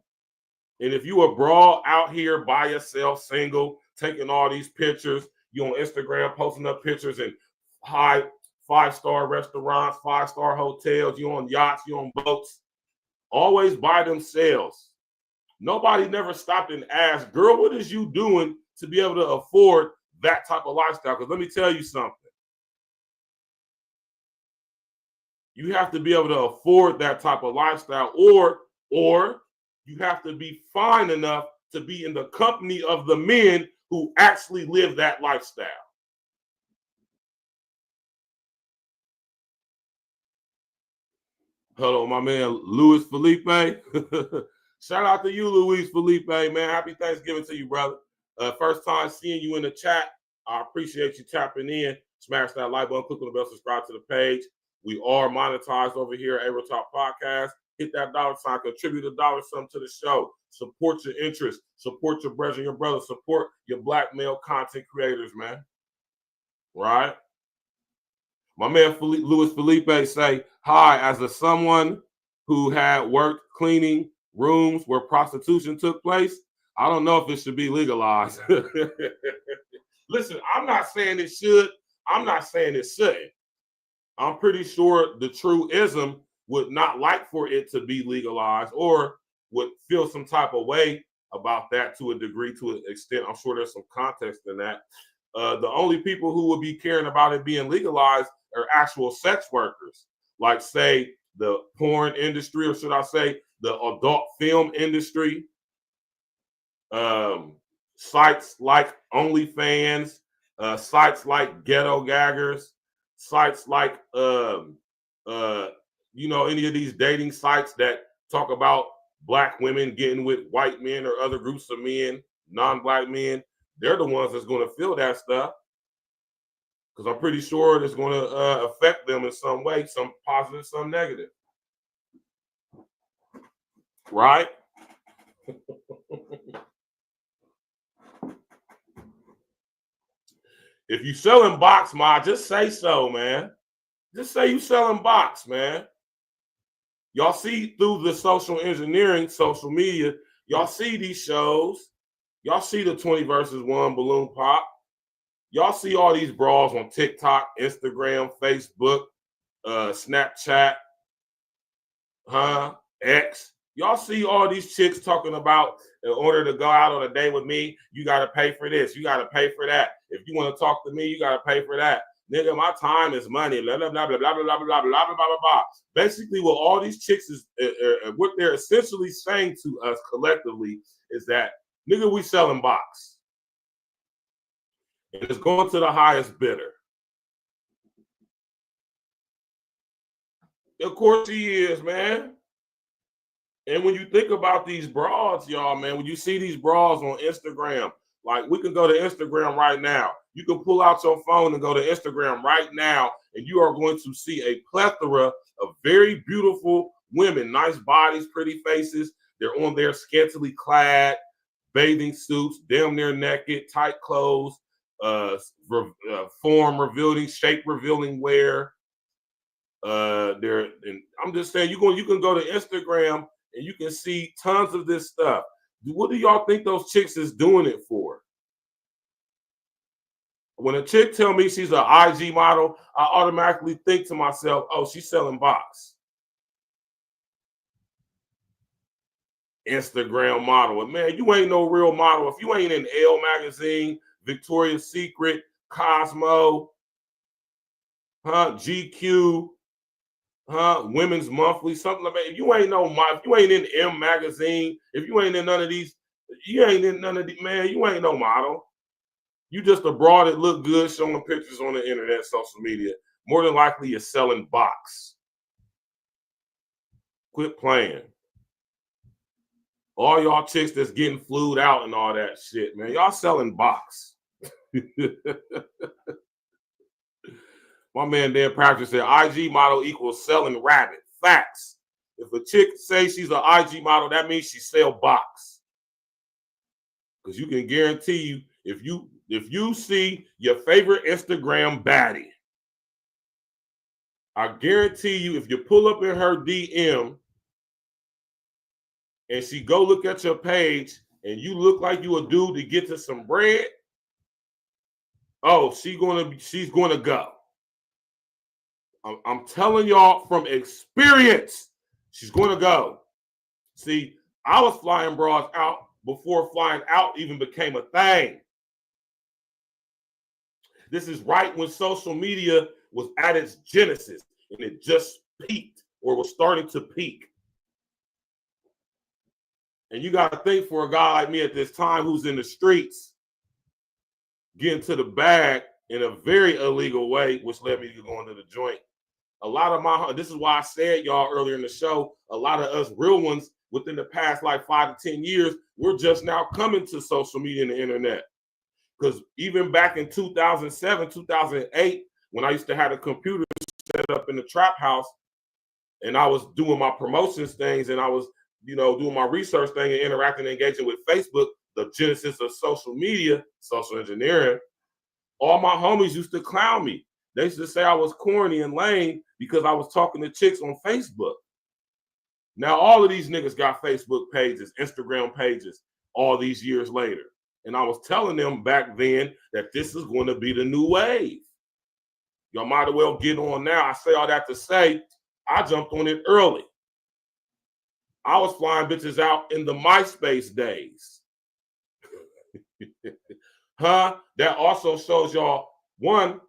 And if you abroad out here by yourself, single, taking all these pictures, you on Instagram posting up pictures in high 5-star restaurants, 5-star hotels, you on yachts, you on boats, always by themselves. Nobody never stopped and asked, girl, what is you doing to be able to afford that type of lifestyle? Because let me tell you something. You have to be able to afford that type of lifestyle, or you have to be fine enough to be in the company of the men who actually live that lifestyle. Hello, my man, Luis Felipe. Shout out to you, Luis Felipe, man. Happy Thanksgiving to you, brother. First time seeing you in the chat. I appreciate you tapping in. Smash that like button, click on the bell, subscribe to the page. We are monetized over here at A-Real Talk Podcast. Hit that dollar sign, contribute $1 something to the show. Support your interests. Support your brothers and your brothers. Support your black male content creators, man. Right? My man Luis Felipe say, hi, as a someone who had worked cleaning rooms where prostitution took place, I don't know if it should be legalized. Listen, I'm not saying it should. I'm not saying it shouldn't. I'm pretty sure the true ism would not like for it to be legalized or would feel some type of way about that to a degree, to an extent. I'm sure there's some context in that. The only people who would be caring about it being legalized are actual sex workers, like, say, the porn industry, or should I say the adult film industry, sites like OnlyFans, sites like Ghetto Gaggers, sites like any of these dating sites that talk about black women getting with white men or other groups of men, non-black men. They're the ones that's going to feel that stuff, because I'm pretty sure it's going to affect them in some way, some positive, some negative. Right? If you selling box, Ma, just say so, man. Just say you selling box, man. Y'all see through the social engineering, social media, y'all see these shows. Y'all see the 20 versus 1 balloon pop. Y'all see all these bras on TikTok, Instagram, Facebook, Snapchat, X. Y'all see all these chicks talking about, in order to go out on a date with me, you got to pay for this. You got to pay for that. If you want to talk to me, you got to pay for that. Nigga, my time is money. Blah, blah, blah, blah, blah, blah, blah, blah, blah, blah, blah, blah. Basically, what all these chicks is, what they're essentially saying to us collectively is that, nigga, we selling box. And it's going to the highest bidder. Of course he is, man. And when you think about these bras, y'all, man, when you see these bras on Instagram, like, we can go to Instagram right now. You can pull out your phone and go to Instagram right now, and you are going to see a plethora of very beautiful women, nice bodies, pretty faces. They're on there scantily clad, bathing suits, damn near naked, tight clothes, form revealing, shape revealing wear. And I'm just saying, you can go to Instagram and you can see tons of this stuff. What do y'all think those chicks is doing it for? When a chick tell me she's an IG model, I automatically think to myself, oh, she's selling box. Instagram model. And man, you ain't no real model. If you ain't in Elle magazine, Victoria's Secret, Cosmo, GQ, Women's Monthly, something like that. If you ain't if you ain't in M magazine, if you ain't in none of these, you ain't in none of these, man, you ain't no model. You just a broad that look good showing pictures on the internet, social media. More than likely you're selling box. Quit playing. All y'all chicks that's getting flued out and all that shit, man, y'all selling box. My man Dan Patrick said IG model equals selling rabbit. Facts. If a chick say she's an IG model, that means she sell box. Because you can guarantee you, if you see your favorite Instagram baddie, I guarantee you, if you pull up in her DM and she go look at your page and you look like you a dude to get to some bread, oh, she's gonna go. I'm telling y'all from experience, she's going to go. See, I was flying bras out before flying out even became a thing. This is right when social media was at its genesis and it just peaked or was starting to peak. And you got to think, for a guy like me at this time who's in the streets, getting to the bag in a very illegal way, which led me to go into the joint. A lot of this is why I said, y'all, earlier in the show, a lot of us real ones within the past like 5 to 10 years, we're just now coming to social media and the internet. Because even back in 2007, 2008, when I used to have a computer set up in the trap house and I was doing my promotions things and I was, doing my research thing and interacting and engaging with Facebook, the genesis of social media, social engineering, all my homies used to clown me. They used to say I was corny and lame because I was talking to chicks on Facebook. Now, all of these niggas got Facebook pages, Instagram pages, all these years later. And I was telling them back then that this is going to be the new wave. Y'all might as well get on now. I say all that to say, I jumped on it early. I was flying bitches out in the MySpace days. That also shows y'all, one,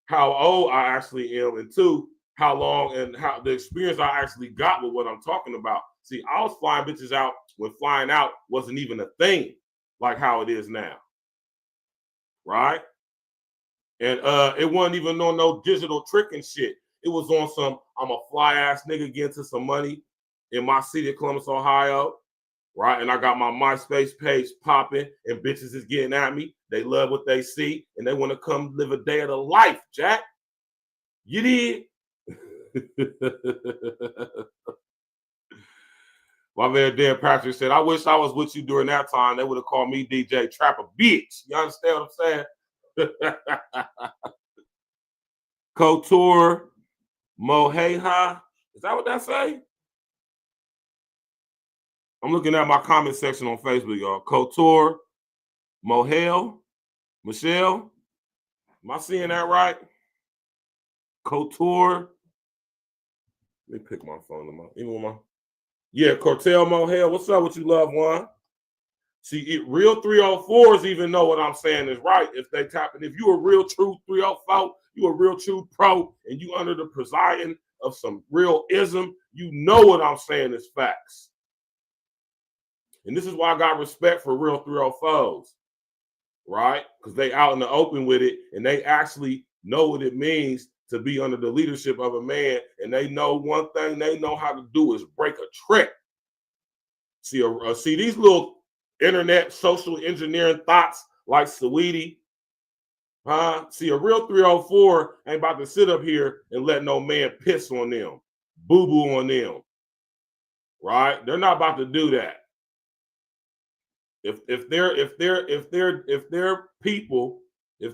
how old I actually am, and two, how long and how the experience I actually got with what I'm talking about. See, I was flying bitches out when flying out wasn't even a thing like how it is now. Right? And it wasn't even on no digital tricking shit. It was on some, I'm a fly ass nigga getting to some money in my city of Columbus, Ohio. Right? And I got my MySpace page popping, and bitches is getting at me. They love what they see, and they want to come live a day of the life, Jack. You did? My man Dan Patrick said, I wish I was with you during that time. They would have called me DJ Trap a bitch. You understand what I'm saying? Couture Moheha. Is that what that say? I'm looking at my comment section on Facebook, y'all. Couture Michelle. Am I seeing that right? Couture. Let me pick my phone. Yeah, Cortel Mohel. What's up with you, loved one? See, real 304s even know what I'm saying is right if they tap it. If you a real true 304, you a real true pro, and you under the presiding of some real ism, you know what I'm saying is facts. And this is why I got respect for real 304s, right? Because they out in the open with it, and they actually know what it means to be under the leadership of a man, and they know one thing they know how to do is break a trick. See these little internet social engineering thoughts like Saweetie, See, a real 304 ain't about to sit up here and let no man piss on them, boo-boo on them, right? They're not about to do that. If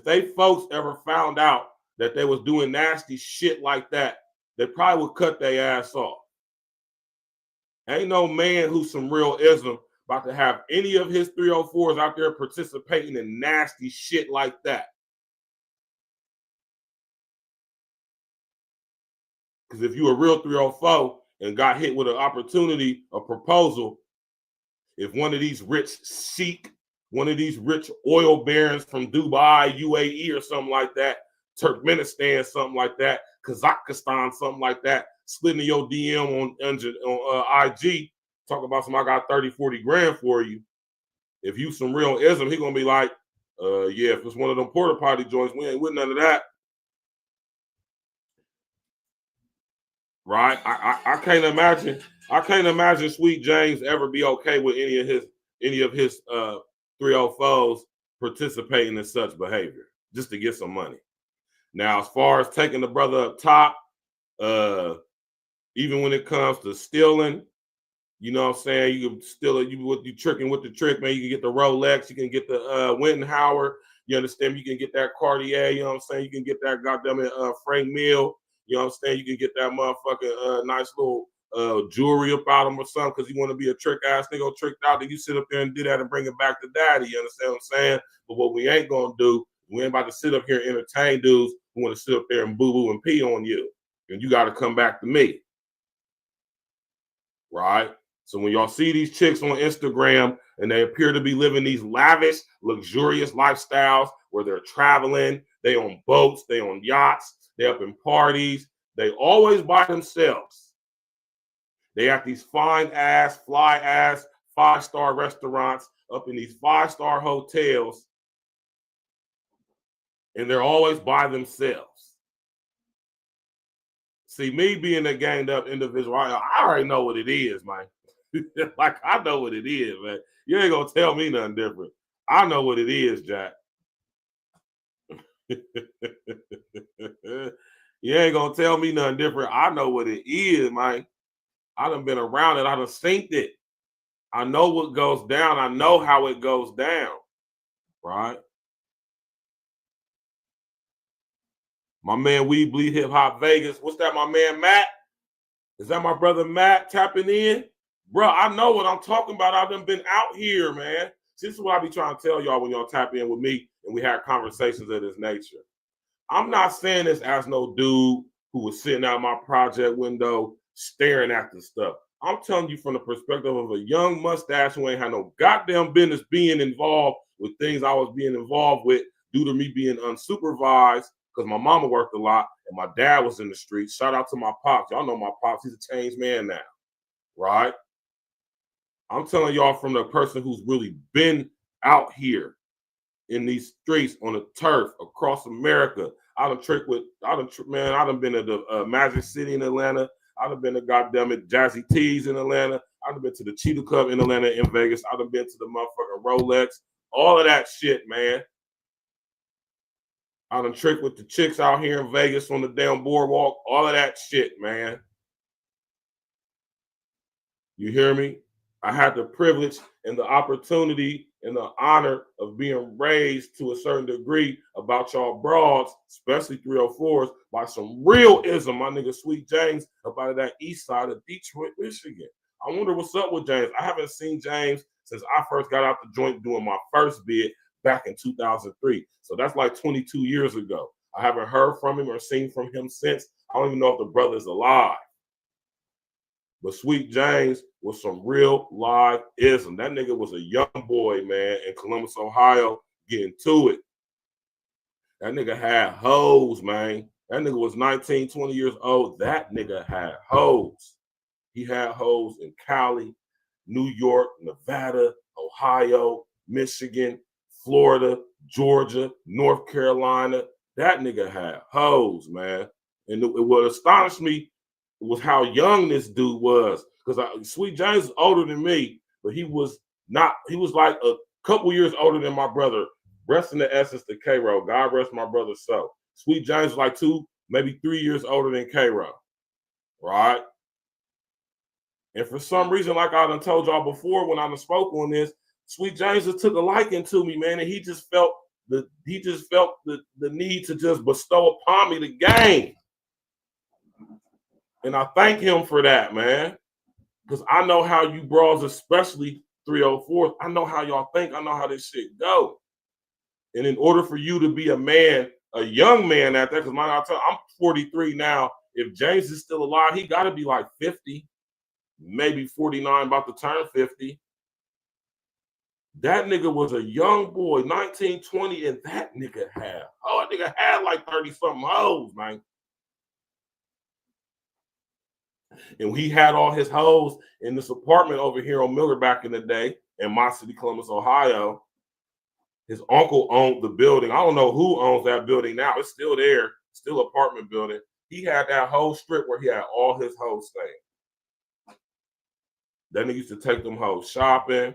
they folks ever found out that they was doing nasty shit like that, they probably would cut their ass off. Ain't no man who's some real ism about to have any of his 304s out there participating in nasty shit like that. Because if you a real 304 and got hit with an opportunity, a proposal, if one of these rich sheik, one of these rich oil barons from Dubai, UAE, or something like that, Turkmenistan, something like that, Kazakhstan, something like that, slid into your DM on IG, talk about something, I got 30, 40 grand for you. If you some real ism, he gonna be like, yeah, if it's one of them porta potty joints, we ain't with none of that. Right? I can't imagine Sweet James ever be okay with any of his 304s participating in such behavior just to get some money. Now, as far as taking the brother up top, even when it comes to stealing, you know what I'm saying? You can steal it, you tricking with the trick, man. You can get the Rolex, you can get the Wintenhauer, you understand? You can get that Cartier, you know what I'm saying? You can get that goddamn Frank Mill. You know what I'm saying? You can get that motherfucking nice little jewelry up out them or something because you want to be a trick ass nigga tricked out. Then you sit up there and do that and bring it back to daddy. You understand what I'm saying? But what we ain't going to do, we ain't about to sit up here and entertain dudes who want to sit up there and boo-boo and pee on you. And you got to come back to me. Right? So when y'all see these chicks on Instagram and they appear to be living these lavish, luxurious lifestyles where they're traveling, they on boats, they on yachts, they up in parties. They always by themselves. They at these fine ass, fly ass, 5-star restaurants up in these 5-star hotels. And they're always by themselves. See, me being a ganged up individual, I already know what it is, man. Like, I know what it is, man. You ain't gonna tell me nothing different. I know what it is, Jack. You ain't gonna tell me nothing different. I know what it is, man. I done been around it. I done seen it. I know what goes down. I know how it goes down. Right? My man Weed Bleed Hip Hop Vegas. What's that, my man Matt? Is that my brother Matt tapping in? Bro, I know what I'm talking about. I've done been out here, man. This is what I be trying to tell y'all when y'all tap in with me and we have conversations of this nature. I'm not saying this as no dude who was sitting out my project window staring at the stuff. I'm telling you from the perspective of a young mustache who ain't had no goddamn business being involved with things I was being involved with due to me being unsupervised because my mama worked a lot and my dad was in the streets. Shout out to my pops. Y'all know my pops. He's a changed man now, right? I'm telling y'all from the person who's really been out here in these streets on the turf across America. I done been to the Magic City in Atlanta. I done been to goddamn it Jazzy T's in Atlanta. I done been to the Cheetah Club in Atlanta, in Vegas. I done been to the motherfucking Rolex. All of that shit, man. I done tricked with the chicks out here in Vegas on the damn boardwalk. All of that shit, man. You hear me? I had the privilege and the opportunity and the honor of being raised to a certain degree about y'all broads, especially 304s, by some real ism, my nigga Sweet James, up out of that east side of Detroit, Michigan. I wonder what's up with James. I haven't seen James since I first got out the joint doing my first bid back in 2003. So that's like 22 years ago. I haven't heard from him or seen from him since. I don't even know if the brother's alive. But Sweet James was some real live ism. That nigga was a young boy, man, in Columbus, Ohio, getting to it. That nigga had hoes, man. That nigga was 19, 20 years old. That nigga had hoes. He had hoes in Cali, New York, Nevada, Ohio, Michigan, Florida, Georgia, North Carolina. That nigga had hoes, man. And what astonished me was how young this dude was. Because Sweet James is older than me, but he was like a couple years older than my brother. Rest in the essence to K-Ro. God rest my brother's soul. Sweet James was like 2, maybe 3 years older than K-Ro. Right? And for some reason, like I done told y'all before when I done spoke on this, Sweet James just took a liking to me, man, and he just felt the need to just bestow upon me the game. And I thank him for that, man. Because I know how you bras, especially 304s, I know how y'all think. I know how this shit go. And in order for you to be a man, a young man at that, because I'm 43 now. If James is still alive, he got to be like 50, maybe 49, about to turn 50. That nigga was a young boy, 19, 20, and that nigga had like 30-something hoes, man. And he had all his hoes in this apartment over here on Miller back in the day in my city, Columbus, Ohio. His uncle owned the building. I don't know who owns that building now. It's still there, still apartment building. He had that whole strip where he had all his hoes staying. Then he used to take them hoes shopping.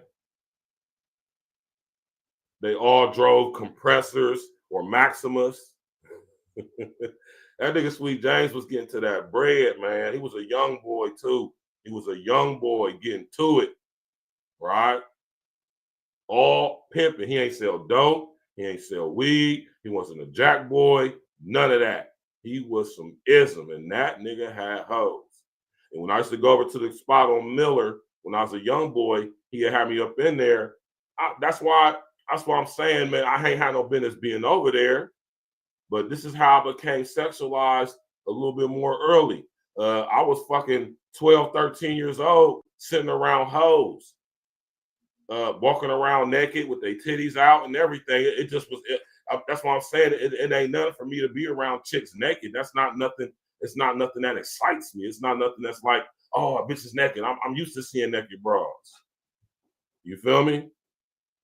They all drove compressors or Maximus. That nigga Sweet James was getting to that bread, man. He was a young boy, too. He was a young boy getting to it, right? All pimping. He ain't sell dope. He ain't sell weed. He wasn't a jack boy. None of that. He was some ism, and that nigga had hoes. And when I used to go over to the spot on Miller, when I was a young boy, he had me up in there. That's why I'm saying, man, I ain't had no business being over there. But this is how I became sexualized a little bit more early. I was fucking 12, 13 years old, sitting around hoes, walking around naked with their titties out and everything. It just was, that's why I'm saying it ain't nothing for me to be around chicks naked. That's not nothing. It's not nothing that excites me. It's not nothing that's like, oh, a bitch is naked. I'm used to seeing naked bras. You feel me?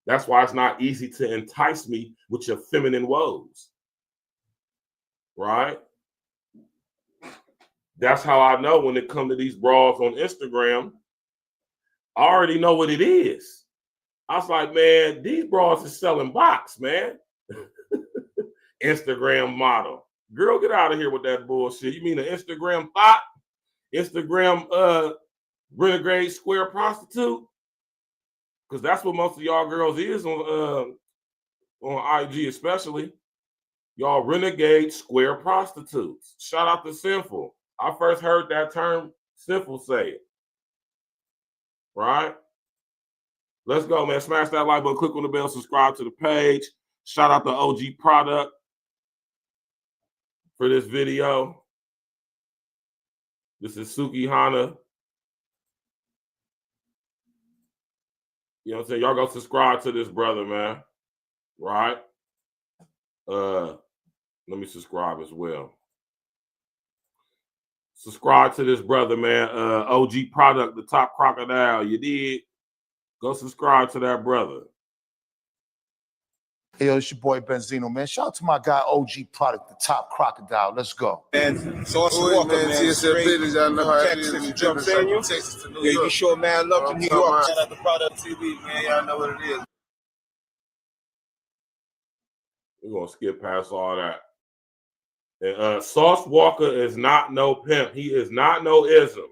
That's why it's not easy to entice me with your feminine woes. Right? That's how I know when it comes to these bras on Instagram, I already know what it is. I was like, man, these bras is selling box, man. Instagram model. Girl, get out of here with that bullshit. You mean an Instagram thought? Instagram renegade square prostitute? Because that's what most of y'all girls is on IG especially. Y'all renegade square prostitutes. Shout out to Sinful. I first heard that term, Sinful say it. Right? Let's go, man. Smash that like button, click on the bell, subscribe to the page. Shout out to OG Product. for this video. This is Suki Hana. You know what I'm saying? Y'all go subscribe to this brother, man. Right? Let me subscribe as well. Subscribe to this brother, man. OG Product, the top crocodile. You did. Go subscribe to that brother. Hey, yo, it's your boy Benzino, man. Shout out to my guy OG Product, the top crocodile. Let's go. Man, Sauce Walker, man, straight y'all know how it Texas, is. you know what I'm saying? Texas to New Yeah, York. you show man love to New York. Shout out to Product TV, man. Y'all know what it is. We're going to skip past all that. And Sauce Walker is not no pimp. He is not no ism.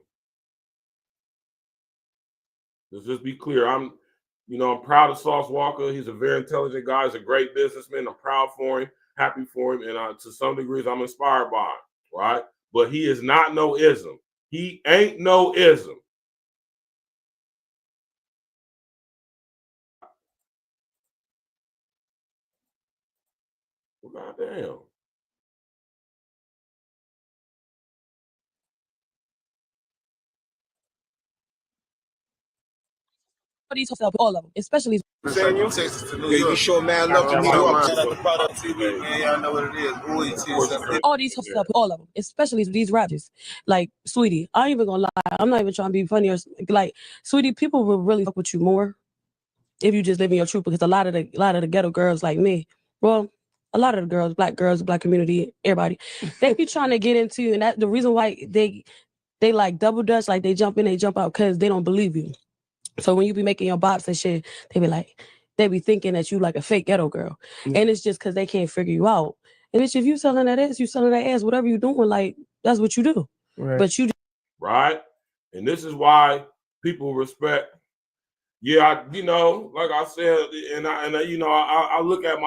Let's just be clear. I'm proud of Sauce Walker. He's a very intelligent guy. He's a great businessman. I'm proud for him, happy for him, and to some degrees, I'm inspired by him, right? But he is not no ism. He ain't no ism. Well, goddamn. These hoes up, all of them, especially Texas to New Yeah, York. you show man love to New York. Shout out to Product TV, man. Y'all know what it is. all these hoes up, all of them, especially these rappers. Like Sweetie, I ain't even gonna lie, I'm not even trying to be funny or like Sweetie. People will really fuck with you more if you just live in your truth, because a lot of the ghetto girls like me, well, a lot of the girls, black community, everybody, they be trying to get into you, and that the reason why they like double dutch, like they jump in, they jump out, because they don't believe you. So when you be making your bops and shit, they be thinking that you like a fake ghetto girl. And it's just because they can't figure you out. And bitch, if you selling that ass, you selling that ass, whatever you doing, like, that's what you do. Right. But you right? And this is why people respect. Yeah, like I said, and I look at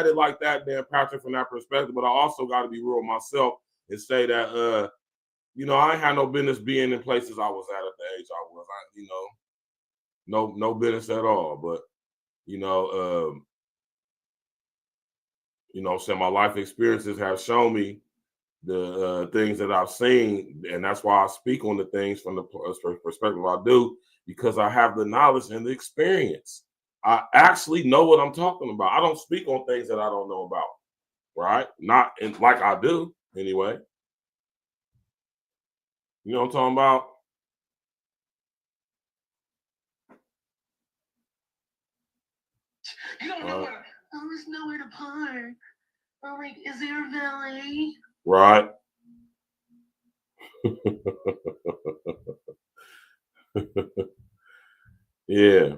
it like that, Dan Patrick, from that perspective, but I also got to be real with myself and say that I ain't had no business being in places I was at the age I was. No business at all. But so my life experiences have shown me the things that I've seen, and that's why I speak on the things from the perspective I do, because I have the knowledge and the experience. I actually know what I'm talking about. I don't speak on things that I don't know about, right? Not like I do anyway. You know what I'm talking about? You don't know where. There's nowhere to park. I'm like, is there a valet? Right. Yeah.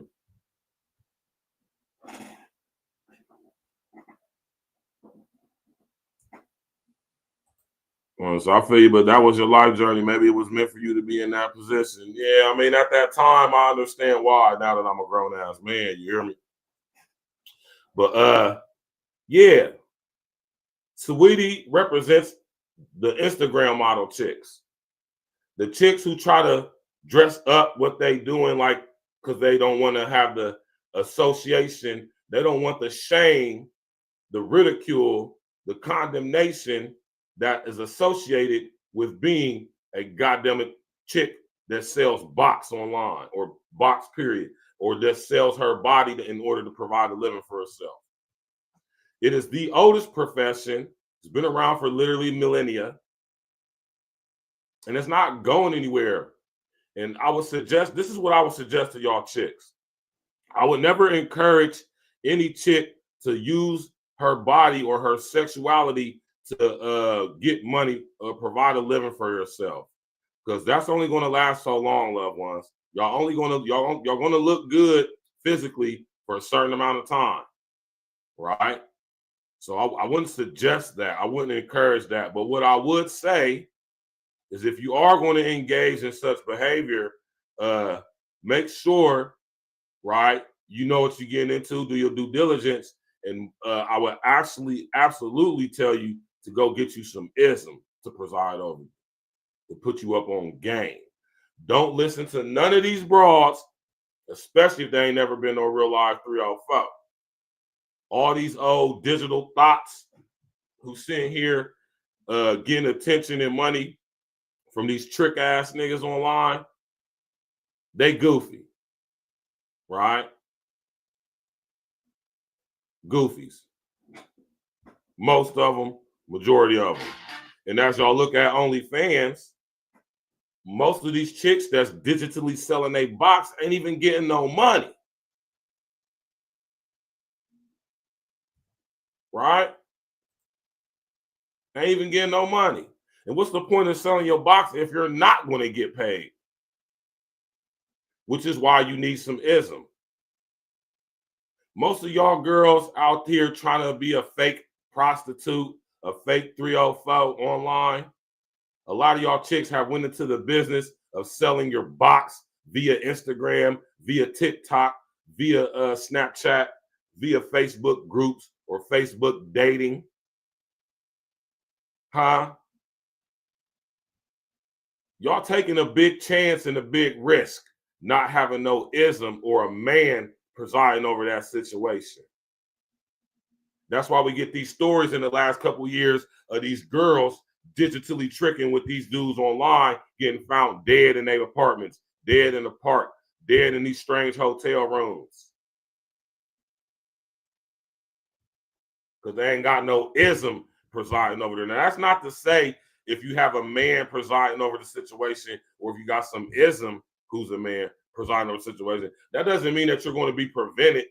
So I feel you, but that was your life journey. Maybe it was meant for you to be in that position. Yeah, I mean, at that time, I understand why. Now that I'm a grown ass man, you hear me? But yeah, Sweetie represents the Instagram model chicks, the chicks who try to dress up what they doing, like, because they don't want to have the association, they don't want the shame, the ridicule, the condemnation that is associated with being a goddamn chick that sells box online, or box period, or that sells her body in order to provide a living for herself. It is the oldest profession. It's been around for literally millennia, and it's not going anywhere. And I would suggest, this is what I would suggest to y'all chicks. I would never encourage any chick to use her body or her sexuality to get money or provide a living for yourself, because that's only going to last so long, loved ones. Y'all gonna look good physically for a certain amount of time, right? So I wouldn't suggest that. I wouldn't encourage that. But what I would say is, if you are going to engage in such behavior, make sure, right, you know what you're getting into, do your due diligence. And I would actually absolutely tell you to go get you some ism to preside over you, to put you up on game. Don't listen to none of these broads, especially if they ain't never been on real life 304. All these old digital thoughts who sitting here getting attention and money from these trick ass niggas online, they goofy, right? Goofies. Most of them, majority of them. And as y'all look at OnlyFans, most of these chicks that's digitally selling their box ain't even getting no money. Right? Ain't even getting no money. And what's the point of selling your box if you're not going to get paid? Which is why you need some ism. Most of y'all girls out here trying to be a fake prostitute, a fake 304 online. A lot of y'all chicks have went into the business of selling your box via Instagram, via TikTok, via Snapchat, via Facebook groups or Facebook dating. Huh? Y'all taking a big chance and a big risk not having no ism or a man presiding over that situation. That's why we get these stories in the last couple of years of these girls digitally tricking with these dudes online, getting found dead in their apartments, dead in the park, dead in these strange hotel rooms. Because they ain't got no ism presiding over there. Now, that's not to say if you have a man presiding over the situation or if you got some ism who's a man presiding over the situation, that doesn't mean that you're going to be prevented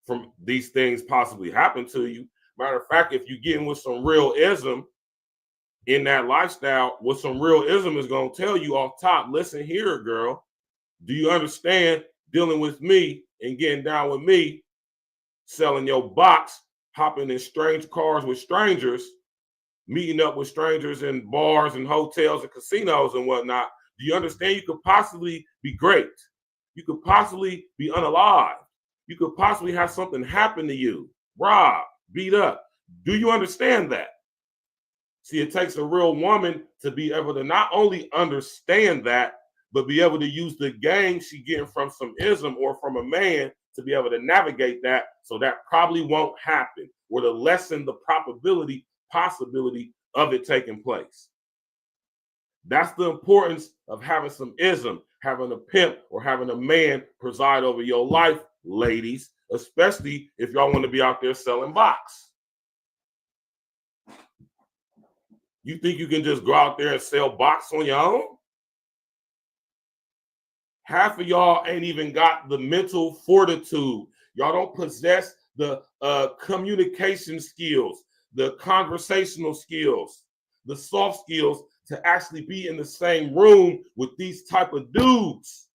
from these things possibly happen to you. Matter of fact, if you get in with some real ism in that lifestyle, what some real ism is going to tell you off top, listen here, girl, do you understand dealing with me and getting down with me, selling your box, hopping in strange cars with strangers, meeting up with strangers in bars and hotels and casinos and whatnot? Do you understand you could possibly be great? You could possibly be unalive. You could possibly have something happen to you, robbed, beat up. Do you understand that? See, it takes a real woman to be able to not only understand that, but be able to use the game she getting from some ism or from a man to be able to navigate that so that probably won't happen or to lessen the possibility of it taking place. That's the importance of having some ism, having a pimp or having a man preside over your life, ladies, especially if y'all want to be out there selling box. You think you can just go out there and sell box on your own? Half of y'all ain't even got the mental fortitude. Y'all don't possess the communication skills, the conversational skills, the soft skills to actually be in the same room with these type of dudes.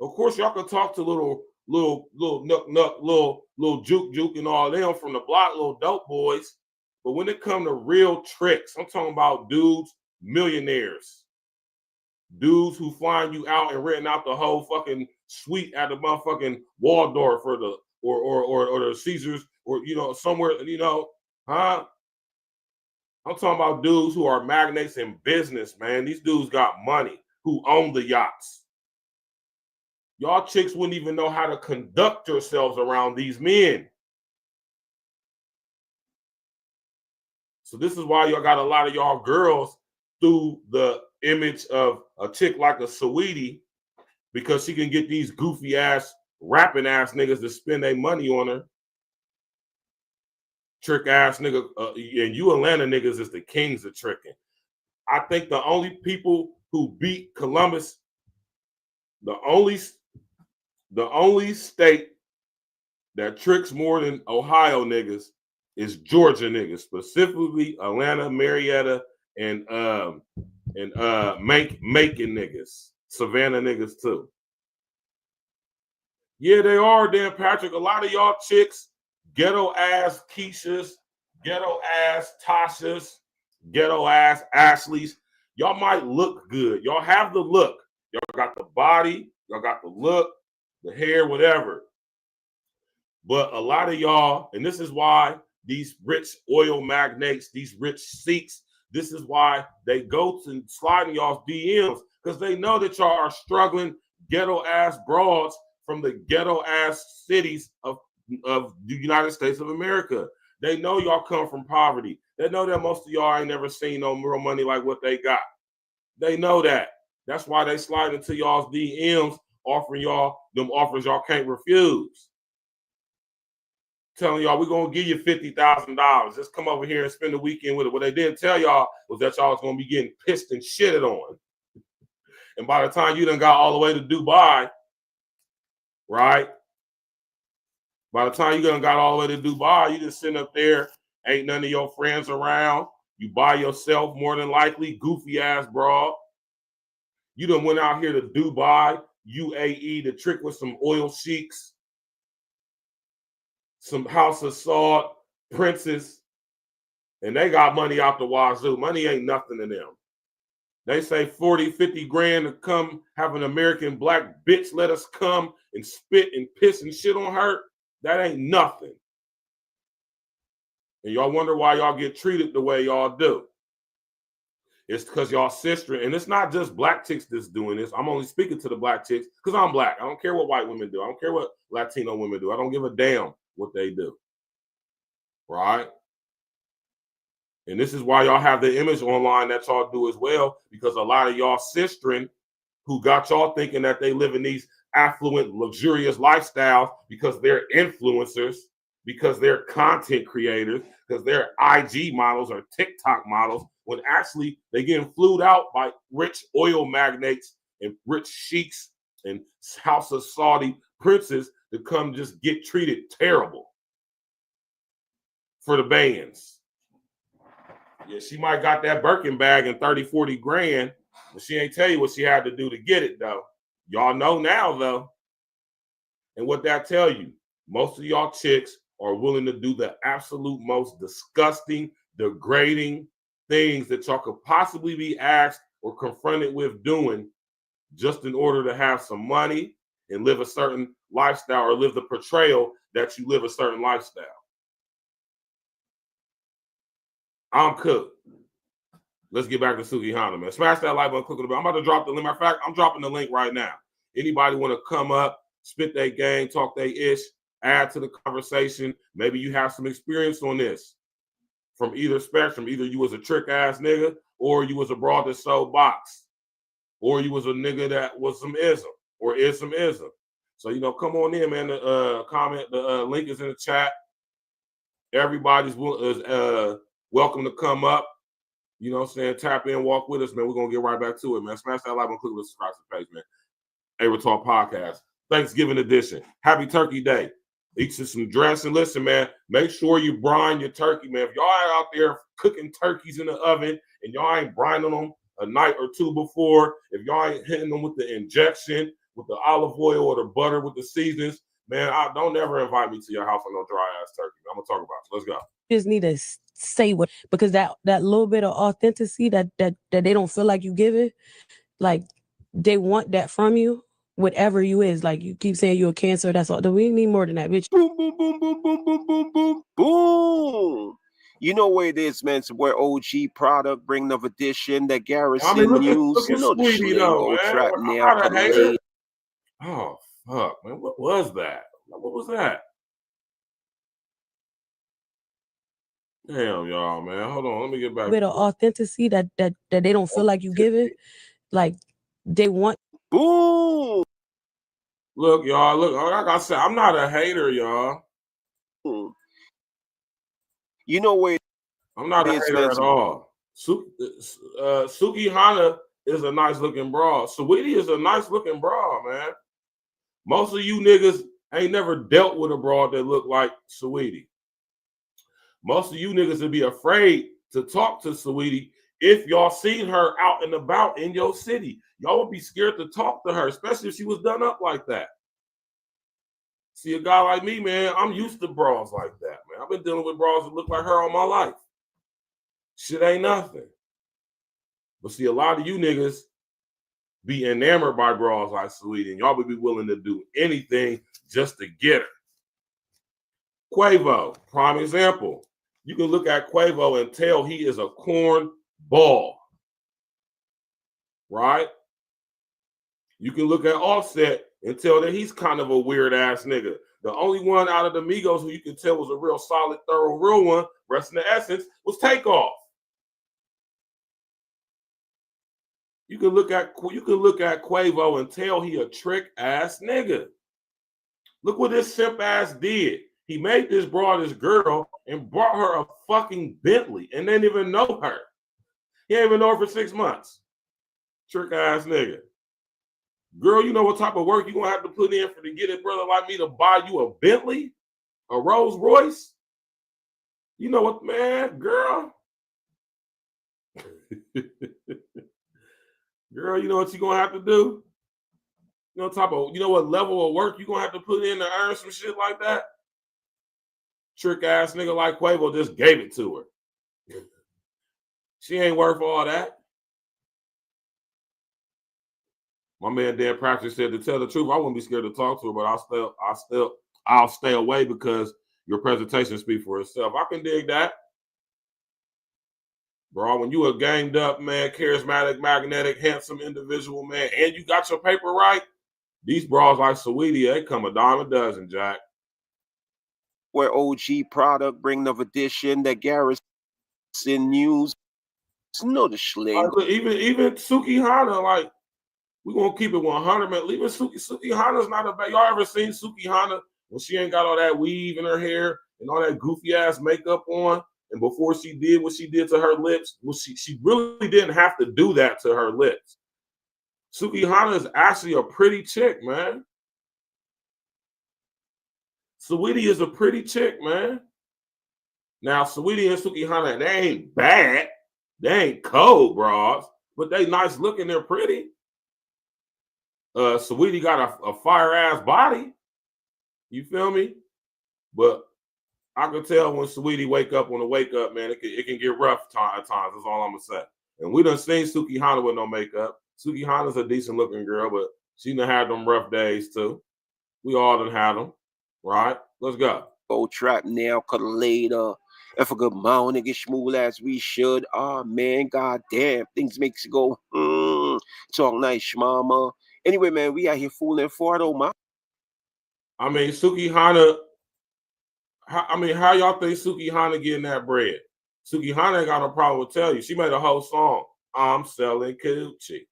Of course, y'all can talk to little nuck, little juke and all them from the block, little dope boys. But when it come to real tricks, I'm talking about dudes, millionaires, dudes who flying you out and renting out the whole fucking suite at the motherfucking Waldorf or the or the Caesars or somewhere, huh? I'm talking about dudes who are magnates in business, man. These dudes got money, who own the yachts. Y'all chicks wouldn't even know how to conduct yourselves around these men. So this is why y'all got a lot of y'all girls through the image of a chick like a Saweetie, because she can get these goofy ass, rapping ass niggas to spend their money on her. Trick ass nigga, and you Atlanta niggas is the kings of tricking. I think the only people who beat Columbus, the only state that tricks more than Ohio niggas is Georgia niggas, specifically Atlanta, Marietta, and Macon niggas, Savannah niggas too. Yeah, they are, Dan Patrick. A lot of y'all chicks, ghetto ass Keishas, ghetto ass Tashas, ghetto ass Ashleys. Y'all might look good. Y'all have the look. Y'all got the body. Y'all got the look, the hair, whatever. But a lot of y'all, and this is why these rich oil magnates, these rich Sikhs, this is why they go to sliding y'all's DMs, because they know that y'all are struggling ghetto ass broads from the ghetto ass cities of the United States of America. They know y'all come from poverty. They know that most of y'all ain't never seen no real money like what they got. They know that. That's why they slide into y'all's DMs offering y'all them offers y'all can't refuse. Telling y'all we're gonna give you $50,000. Just come over here and spend the weekend with it. What they didn't tell y'all was that y'all was gonna be getting pissed and shitted on. And by the time you done got all the way to Dubai, right? By the time you done got all the way to Dubai, you just sitting up there, ain't none of your friends around. You by yourself, more than likely, goofy ass broad. You done went out here to Dubai, UAE, to trick with some oil sheiks, some House of Salt, princes, and they got money out the wazoo. Money ain't nothing to them. They say 40, 50 grand to come have an American black bitch let us come and spit and piss and shit on her. That ain't nothing. And y'all wonder why y'all get treated the way y'all do. It's because y'all sister, and it's not just black chicks that's doing this. I'm only speaking to the black chicks because I'm black. I don't care what white women do. I don't care what Latino women do. I don't give a damn what they do. Right? And this is why y'all have the image online that y'all do as well, because a lot of y'all sistering who got y'all thinking that they live in these affluent, luxurious lifestyles because they're influencers, because they're content creators, because they're IG models or TikTok models, when actually they're getting flued out by rich oil magnates and rich sheiks and House of Saudi princes to come just get treated terrible for the bands. Yeah, she might got that Birkin bag and 30, 40 grand, but she ain't tell you what she had to do to get it, though. Y'all know now, though. And what that tell you, most of y'all chicks are willing to do the absolute most disgusting, degrading things that y'all could possibly be asked or confronted with doing just in order to have some money and live a certain lifestyle or live the portrayal that you live a certain lifestyle. I'm cooked. Let's get back to Sukihana, man. Smash that like button, click on the bell. I'm about to drop the link. Matter of fact, I'm dropping the link right now. Anybody want to come up, spit their game, talk their ish, add to the conversation. Maybe you have some experience on this from either spectrum. Either you was a trick ass nigga, or you was a broad that sold box, or you was a nigga that was some ism or is some ism. So, you know, come on in, man. The comment, the link is in the chat. Everybody's welcome to come up. You know what I'm saying? Tap in, walk with us, man. We're going to get right back to it, man. Smash that like and click the subscribe to the page, man. A Talk Podcast. Thanksgiving edition. Happy Turkey Day. Eat some dressing. Listen, man, make sure you brine your turkey, man. If y'all are out there cooking turkeys in the oven and y'all ain't brining them a night or two before, if y'all ain't hitting them with the injection, with the olive oil or the butter with the seasonings, man, don't never invite me to your house on no dry-ass turkey. I'm going to talk about it. Let's go. Just need to say what, because that little bit of authenticity that they don't feel like you give it, like they want that from you, whatever you is. Like you keep saying you're a Cancer, that's all. We need more than that, bitch. Boom, boom, boom, boom, boom, boom, boom, boom, boom. You know where it is, man. So where OG product, bring another edition, that Garrison News. Look at You know the Sweetie, though, old man. trap I'm nail not a for the hater. lady. Oh, fuck, man. What was that? What was that? Damn, y'all, man. Hold on. Let me get back. Bit of authenticity that they don't feel like you give it. Like they want. Boom. Look, y'all. Look, like I said, I'm not a hater, y'all. You know where I'm not a hater at all. Sukihana is a nice looking bra. Saweetie is a nice looking bra, man. Most of you niggas ain't never dealt with a bra that look like Saweetie. Most of you niggas would be afraid to talk to Saweetie if y'all seen her out and about in your city. Y'all would be scared to talk to her, especially if she was done up like that. See, a guy like me, man, I'm used to bras like that, man. I've been dealing with bras that look like her all my life. Shit ain't nothing. But see, a lot of you niggas be enamored by bras like Saweetie, and y'all would be willing to do anything just to get her. Quavo, prime example. You can look at Quavo and tell he is a corn ball, right? You can look at Offset and tell that he's kind of a weird ass nigga. The only one out of the Migos who you can tell was a real solid, thorough, real one Rest in the Essence was Takeoff. You can look at Quavo and tell he a trick ass nigga. Look what this simp ass did. He made this broad his girl and brought her a fucking Bentley and didn't even know her. He didn't even know her for 6 months. Trick ass nigga. Girl, you know what type of work you're gonna have to put in to get a brother like me to buy you a Bentley, a Rolls Royce? You know what, man, girl? Girl, you know what you're gonna have to do? You know what level of work you're gonna have to put in to earn some shit like that? Trick ass nigga like Quavo just gave it to her. She ain't worth all that. My man Dan Practice said, to tell the truth, I wouldn't be scared to talk to her, but I'll stay away because your presentation speaks for itself. I can dig that. Bro, when you a ganged up, man, charismatic, magnetic, handsome individual, man, and you got your paper right, these bras like Saweetie, they come a dime a dozen, Jack. Where OG Product bring the edition that Garrison News. No, the schling. Even Suki Hana, like, we gonna keep it 100, man. Even Suki Hana's not a bad. Y'all ever seen Suki Hana when she ain't got all that weave in her hair and all that goofy ass makeup on? And before she did what she did to her lips, well, she really didn't have to do that to her lips. Suki Hana is actually a pretty chick, man. Saweetie is a pretty chick, man. Now, Saweetie and Suki Hana, they ain't bad. They ain't cold, bras, but they nice looking. They're pretty. Saweetie got a fire-ass body. You feel me? But I can tell when Saweetie wake up on the wake up, man, it can get rough at times. That's all I'm going to say. And we done seen Suki Hana with no makeup. Suki Hana's a decent-looking girl, but she done had them rough days, too. We all done had them. Right? Let's go. Go trap now, cut later. If a good morning, get smooth as we should. Oh, man, goddamn. Things makes you go, talk nice, mama. Anyway, man, we out here fooling for it, man. I mean, Suki Hana, how y'all think Suki Hana getting that bread? Suki Hana ain't got no problem with tell you. She made a whole song, I'm selling coochie.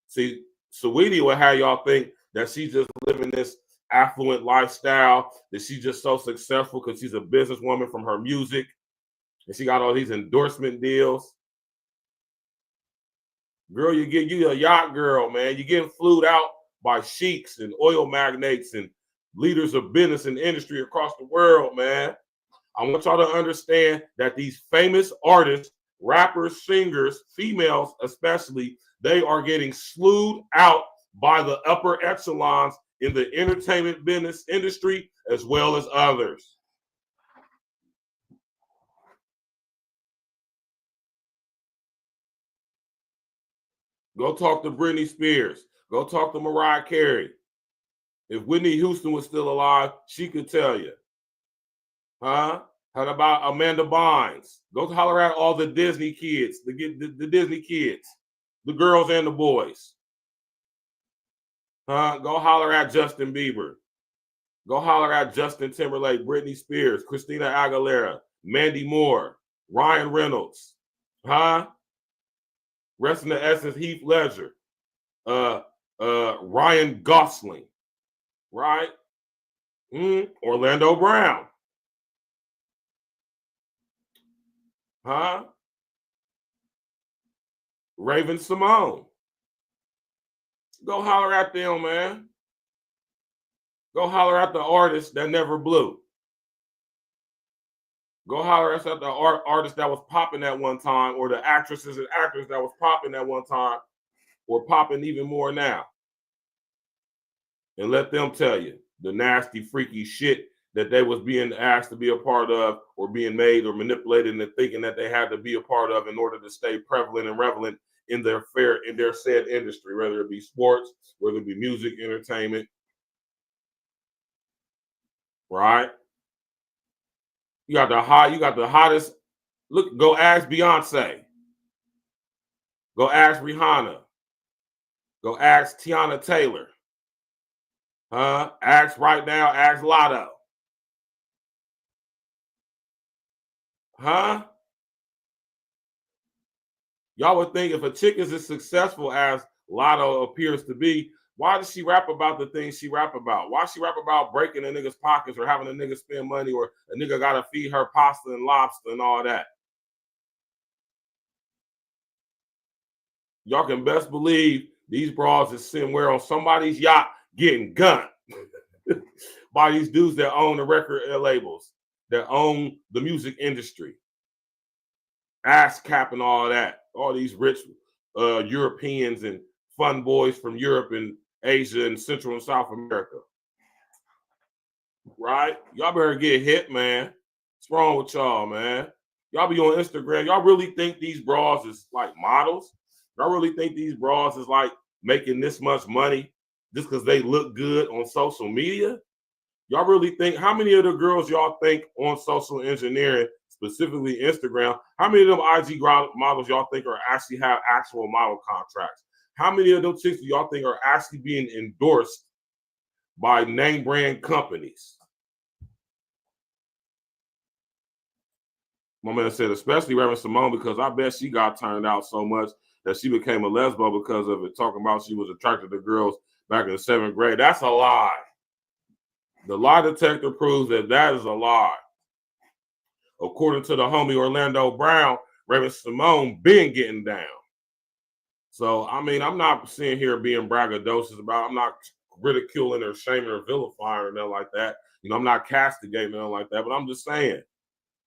See, Saweetie will have y'all think that she's just living this affluent lifestyle, that she's just so successful because she's a businesswoman from her music, and she got all these endorsement deals. Girl, you a yacht girl, man. You're getting flued out by sheiks and oil magnates and leaders of business and industry across the world, man. I want y'all to understand that these famous artists, rappers, singers, females especially, they are getting slewed out by the upper echelons in the entertainment business industry as well as others. Go talk to Britney Spears. Go talk to Mariah Carey. If Whitney Houston was still alive, she could tell you. Huh? How about Amanda Bynes? Go holler at all the Disney kids, the Disney kids, the girls and the boys. Go holler at Justin Bieber. Go holler at Justin Timberlake, Britney Spears, Christina Aguilera, Mandy Moore, Ryan Reynolds. Rest in the Essence, Heath Ledger, Ryan Gosling, right? Orlando Brown. Raven Simone. Go holler at them, man. Go holler at the artist that never blew. Go holler at the artist that was popping at one time, or the actresses and actors that was popping at one time, or popping even more now. And let them tell you the nasty, freaky shit that they was being asked to be a part of, or being made or manipulated into thinking that they had to be a part of in order to stay prevalent and relevant in their said industry, whether it be sports, whether it be music, entertainment. Right? You got the hottest. Look, go ask Beyonce. Go ask Rihanna. Go ask Tiana Taylor. Ask right now, ask Lotto. Huh? Y'all would think if a chick is as successful as Lotto appears to be, why does she rap about the things she rap about? Why she rap about breaking a nigga's pockets or having a nigga spend money or a nigga gotta feed her pasta and lobster and all that? Y'all can best believe these bras is somewhere on somebody's yacht getting gunned by these dudes that own the record labels, that own the music industry. Ass cap and all that. All these rich Europeans and fun boys from Europe and Asia and Central and South America. Right? Y'all better get hit, man. What's wrong with y'all, man? Y'all be on Instagram. Y'all really think these bras is like models? Y'all really think these bras is like making this much money just because they look good on social media? Y'all really think, how many of the girls y'all think on social engineering, specifically Instagram, how many of them IG models y'all think are actually have actual model contracts? How many of them chicks do y'all think are actually being endorsed by name brand companies? My man said, especially Reverend Simone, because I bet she got turned out so much that she became a lesbo because of it, talking about she was attracted to girls back in the 7th grade. That's a lie. The lie detector proves that that is a lie. According to the homie Orlando Brown, Reverend Simone been getting down. So, I mean, I'm not sitting here being braggadocious about, I'm not ridiculing or shaming or vilifying or nothing like that. You know, I'm not castigating or nothing like that, but I'm just saying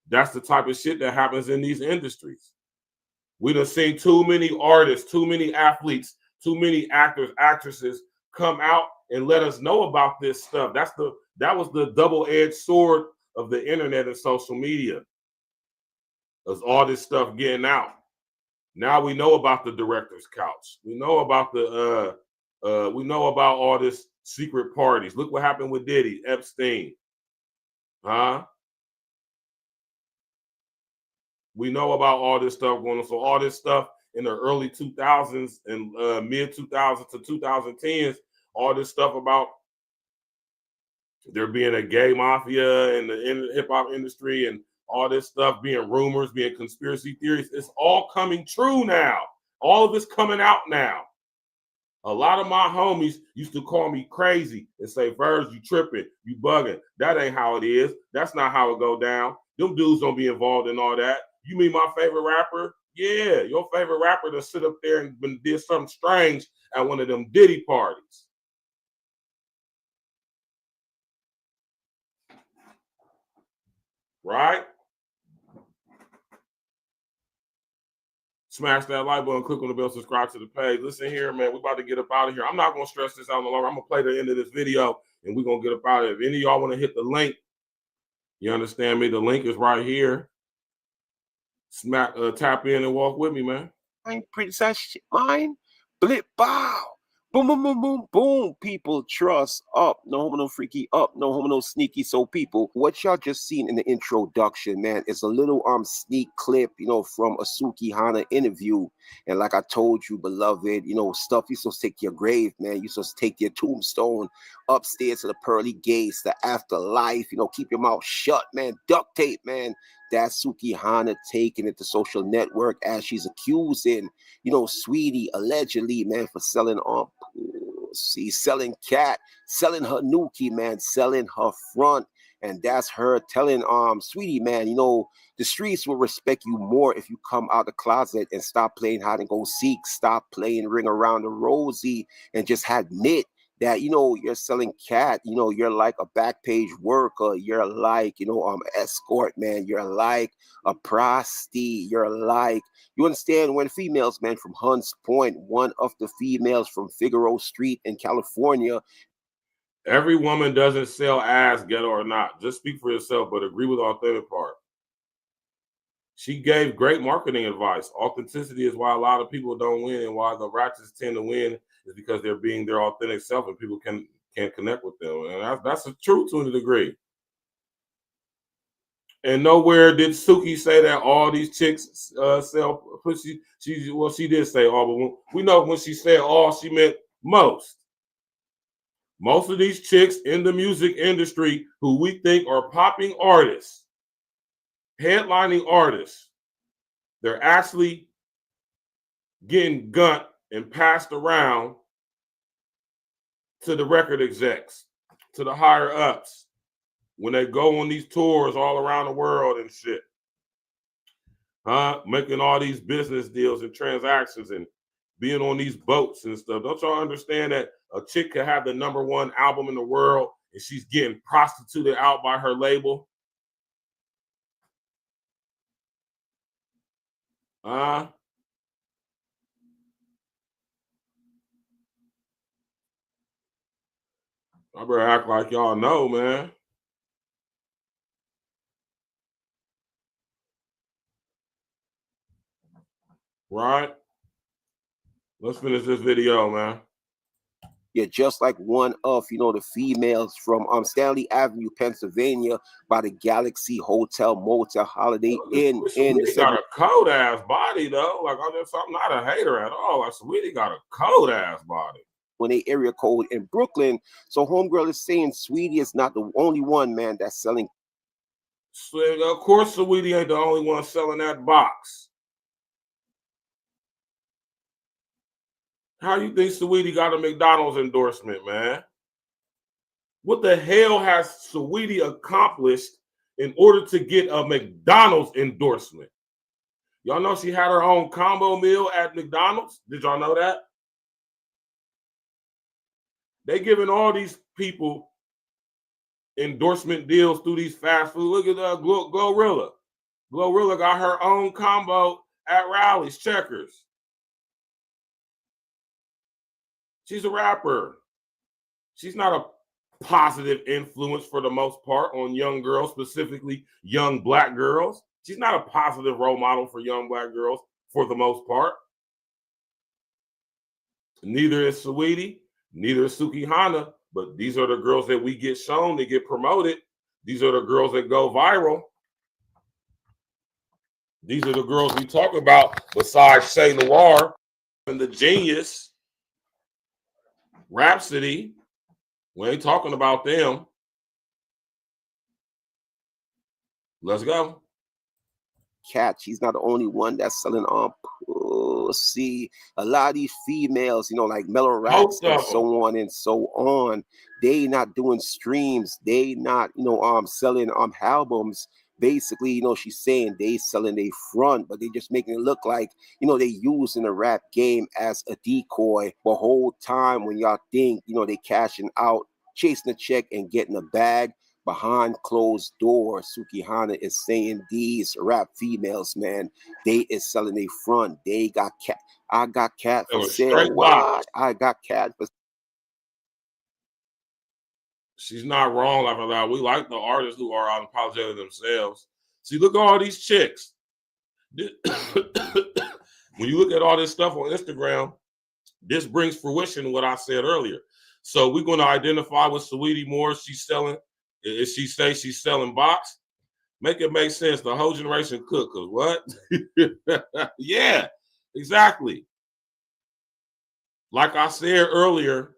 that's the type of shit that happens in these industries. We done seen too many artists, too many athletes, too many actors, actresses come out and let us know about this stuff. That was the double-edged sword of the internet and social media. There's all this stuff getting out. Now we know about the director's couch. We know about we know about all this secret parties. Look what happened with Diddy, Epstein. Huh? We know about all this stuff going on. So all this stuff in the early 2000s and mid 2000s to 2010s, all this stuff about there being a gay mafia in the hip hop industry and all this stuff being rumors, being conspiracy theories, it's all coming true now. All of it's coming out now. A lot of my homies used to call me crazy and say, Virg, you tripping, you bugging. That ain't how it is. That's not how it go down. Them dudes don't be involved in all that. You mean my favorite rapper? Yeah, your favorite rapper that sit up there and did something strange at one of them Diddy parties. Right? Smash that like button, click on the bell, subscribe to the page. Listen here, man, we about to get up out of here. I'm not going to stress this out no longer. I'm going to play the end of this video, and we're going to get up out of here. If any of y'all want to hit the link, you understand me? The link is right here. Tap in and walk with me, man. Mine, princess, mine, blip, bow. Boom, boom, boom, boom, boom. People, trust up. No homo, no freaky up. No homo, no sneaky. So people, what y'all just seen in the introduction, man, is a little sneak clip, you know, from a Suki Hana interview. And like I told you, beloved, you know, stuff you supposed to take your grave, man. You supposed to take your tombstone upstairs to the pearly gates, the afterlife. You know, keep your mouth shut, man. Duct tape, man. That's Suki Hana taking it to social network as she's accusing, you know, Sweetie allegedly, man, for selling pussy, selling cat, selling her nookie, man, selling her front. And that's her telling Sweetie, man, you know, the streets will respect you more if you come out the closet and stop playing hide and go seek, stop playing ring around the rosy, and just admit that, you know, you're selling cat, you know, you're like a back page worker, you're like, you know, escort, man, you're like a prosti, you're like, you understand, when females, man, from Hunts Point, one of the females from Figaro Street in California. Every woman doesn't sell ass, ghetto or not. Just speak for yourself, but agree with the authentic part. She gave great marketing advice. Authenticity is why a lot of people don't win, and why the ratchets tend to win is because they're being their authentic self and people can't connect with them. And that's the truth to a degree. And nowhere did Suki say that all these chicks sell pussy. She did say all, but we know when she said all, she meant most. Most of these chicks in the music industry who we think are popping artists headlining artists, they're actually getting gunned and passed around to the record execs, to the higher ups, when they go on these tours all around the world and shit. Making all these business deals and transactions and being on these boats and stuff. Don't y'all understand that a chick could have the #1 album in the world and she's getting prostituted out by her label? I better act like y'all know, man. Right? Let's finish this video, man. Yeah, just like one of, the females from Stanley Avenue, Pennsylvania, by the Galaxy Hotel Motel Holiday Inn in the got a cold ass body though. Like I'm not a hater at all. Like Sweetie got a cold ass body. When they area code in Brooklyn. So homegirl is saying Sweetie is not the only one, man, that's selling. So, of course, Sweetie ain't the only one selling that box. How you think Sweetie got a McDonald's endorsement, man? What the hell has Sweetie accomplished in order to get a McDonald's endorsement? Y'all know she had her own combo meal at McDonald's? Did y'all know that? They giving all these people endorsement deals through these fast food. Look at Glorilla. Glorilla got her own combo at Rally's Checkers. She's a rapper. She's not a positive influence for the most part on young girls, specifically young black girls. She's not a positive role model for young black girls for the most part. Neither is Saweetie, neither is Suki Hana, but these are the girls that we get shown, they get promoted. These are the girls that go viral. These are the girls we talk about besides Shay Noir and the Genius. Rhapsody, we ain't talking about them. Let's go. Cat, she's not the only one that's selling pussy. A lot of these females, like Mellow Rats and so on and so on, they not doing streams. They not, selling albums. Basically, she's saying they selling they front, but they just making it look like, they using the rap game as a decoy the whole time when y'all think, they cashing out, chasing a check and getting a bag. Behind closed doors, Suki Hana is saying these rap females, man, they is selling they front. They got cat. I got cat for sale. What? I got cat for. She's not wrong. Like we like the artists who are unapologetic themselves. See, look at all these chicks. When you look at all this stuff on Instagram, this brings fruition what I said earlier. So we're going to identify with Saweetie Moore. She's selling. If she say she's selling box, make it make sense. The whole generation cook. Cause what? Yeah, exactly. Like I said earlier,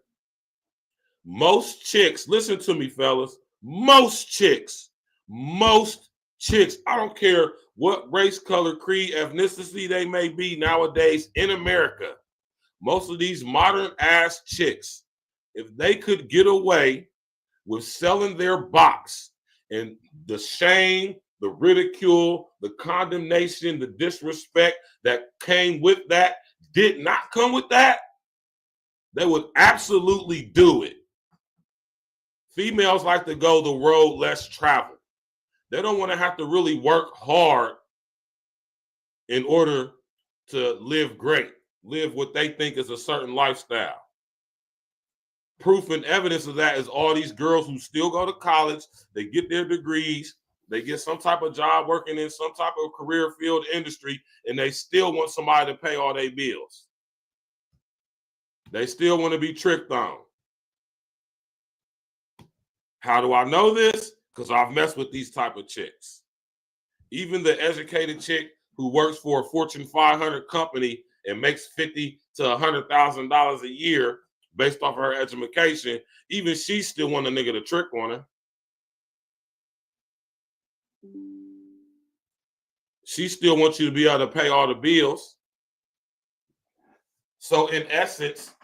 most chicks, listen to me, fellas. Most chicks, I don't care what race, color, creed, ethnicity they may be nowadays in America, most of these modern ass chicks, if they could get away with selling their box and the shame, the ridicule, the condemnation, the disrespect that came with that, did not come with that, they would absolutely do it. Females like to go the road less traveled. They don't want to have to really work hard in order to live great, live what they think is a certain lifestyle. Proof and evidence of that is all these girls who still go to college, they get their degrees, they get some type of job working in some type of career field industry, and they still want somebody to pay all their bills. They still want to be tricked on. How do I know this? Because I've messed with these type of chicks. Even the educated chick who works for a Fortune 500 company and makes $50,000 to $100,000 a year based off of her education, even she still want a nigga to trick on her. She still wants you to be able to pay all the bills. So in essence,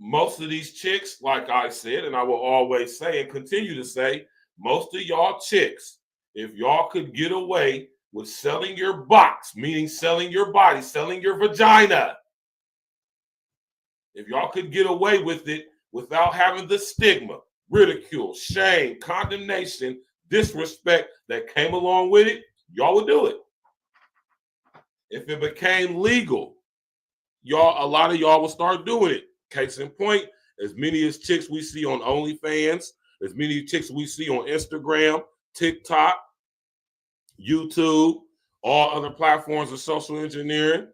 most of these chicks, like I said, and I will always say and continue to say, most of y'all chicks, if y'all could get away with selling your box, meaning selling your body, selling your vagina, if y'all could get away with it without having the stigma, ridicule, shame, condemnation, disrespect that came along with it, y'all would do it. If it became legal, y'all, a lot of y'all will start doing it. Case in point, as many as chicks we see on OnlyFans, as many chicks we see on Instagram, TikTok, YouTube, all other platforms of social engineering,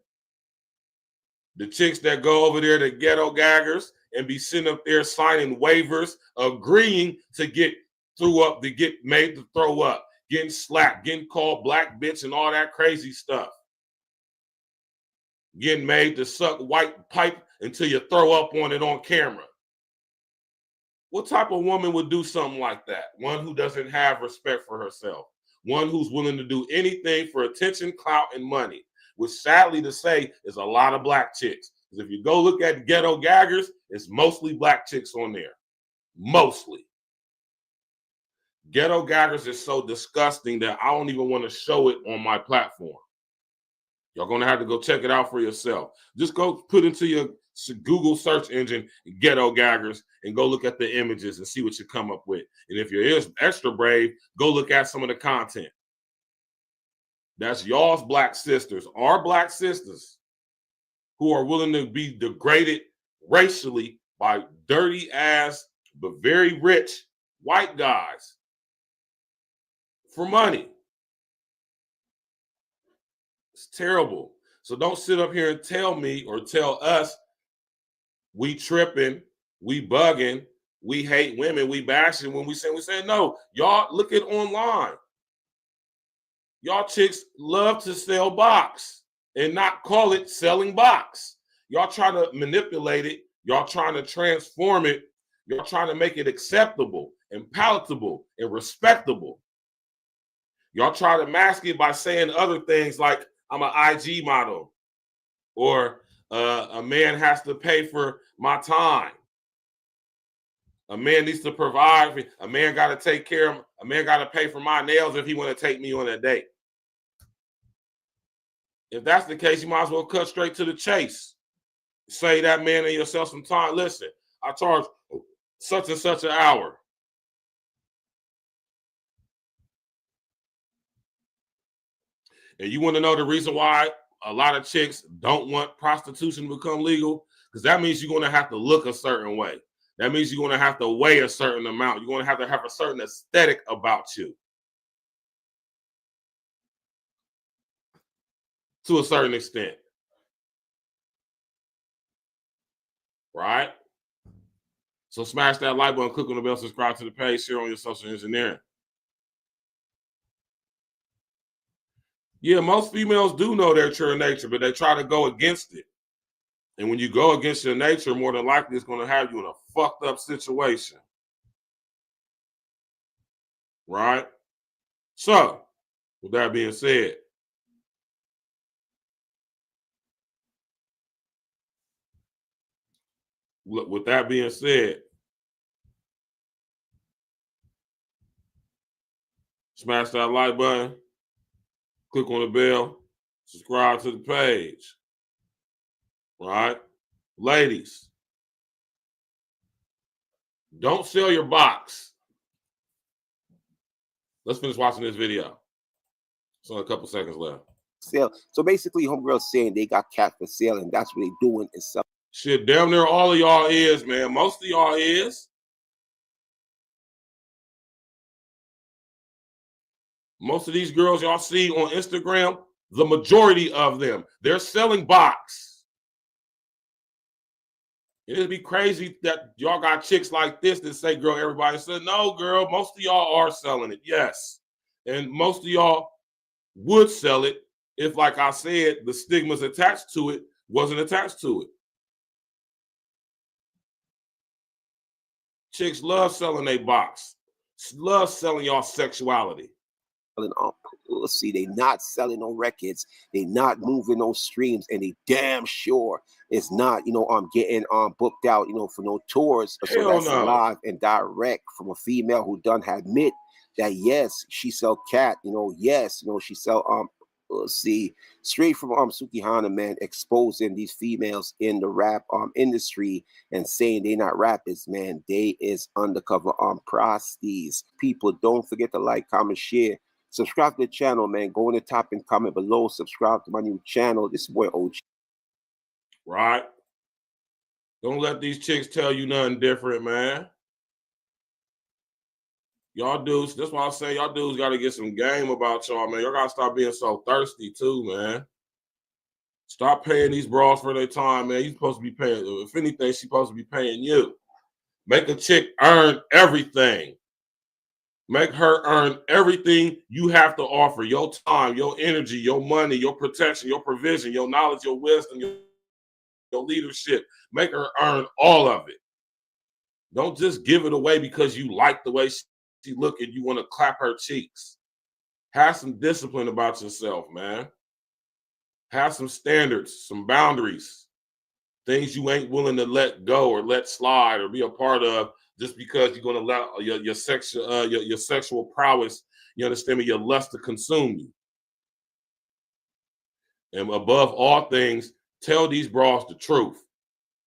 the chicks that go over there to ghetto gaggers and be sitting up there signing waivers, agreeing to get made to throw up, getting slapped, getting called black bitch and all that crazy stuff. Getting made to suck white pipe until you throw up on it on camera. What type of woman would do something like that? One who doesn't have respect for herself. One who's willing to do anything for attention, clout, and money. Which sadly to say is a lot of black chicks. Because if you go look at ghetto gaggers, it's mostly black chicks on there. Mostly. Ghetto gaggers is so disgusting that I don't even want to show it on my platform. Y'all gonna have to go check it out for yourself. Just go put into your Google search engine ghetto gaggers and go look at the images and see what you come up with. And if you're extra brave, go look at some of the content. That's y'all's black sisters, our black sisters, who are willing to be degraded racially by dirty ass but very rich white guys for money. It's terrible. So don't sit up here and tell me or tell us we tripping, we bugging, we hate women, we bashing when we say no. Y'all look at online. Y'all chicks love to sell box and not call it selling box. Y'all trying to manipulate it. Y'all trying to transform it. Y'all trying to make it acceptable and palatable and respectable. Y'all try to mask it by saying other things like I'm an IG model or a man has to pay for my time. A man needs to provide for me. A man got to take care of, a man got to pay for my nails if he want to take me on a date. If that's the case, you might as well cut straight to the chase. Say that man and yourself some time. Listen, I charge such and such an hour. And you want to know the reason why a lot of chicks don't want prostitution to become legal? Because that means you're going to have to look a certain way. That means you're going to have to weigh a certain amount. You're going to have a certain aesthetic about you. To a certain extent. Right? So smash that like button, click on the bell, subscribe to the page, share on your social engineering. Yeah, most females do know their true nature, but they try to go against it. And when you go against your nature, more than likely it's going to have you in a fucked up situation. Right? So, with that being said, smash that like button, click on the bell, subscribe to the page. All right? Ladies, don't sell your box. Let's finish watching this video. It's only a couple seconds left. So basically, homegirls saying they got cat for sale, and that's what they doing is selling. Shit, damn near all of y'all is, man. Most of y'all is. Most of these girls y'all see on Instagram, the majority of them, they're selling box. It'd be crazy that y'all got chicks like this that say, girl, everybody said, no, girl, most of y'all are selling it. Yes. And most of y'all would sell it if, like I said, the stigmas attached to it wasn't attached to it. Chicks love selling their box. Love selling y'all sexuality. selling pussy. They not selling no records. They not moving no streams, and they damn sure is not, getting booked out, for no tours. So Hell that's no. live and direct from a female who done admit that yes, she sell cat. Yes, she sell pussy. Straight from Sukihana, man, exposing these females in the rap industry and saying they not rappers, man. They is undercover prosties. People, don't forget to like, comment, share. Subscribe to the channel, man. Go in the top and comment below. Subscribe to my new channel. This is boy OG. Right? Don't let these chicks tell you nothing different, man. Y'all dudes, that's why I say y'all dudes got to get some game about y'all, man. Y'all got to stop being so thirsty, too, man. Stop paying these bras for their time, man. You're supposed to be paying. If anything, she's supposed to be paying you. Make a chick earn everything. Make her earn everything you have to offer. Your time, your energy, your money, your protection, your provision, your knowledge, your wisdom, your leadership. Make her earn all of it. Don't just give it away because you like the way she look and you want to clap her cheeks. Have some discipline about yourself, man. Have some standards, some boundaries, things you ain't willing to let go or let slide or be a part of just because you're going to allow your sexual prowess, you understand me, your lust to consume you. And above all things, tell these bras the truth.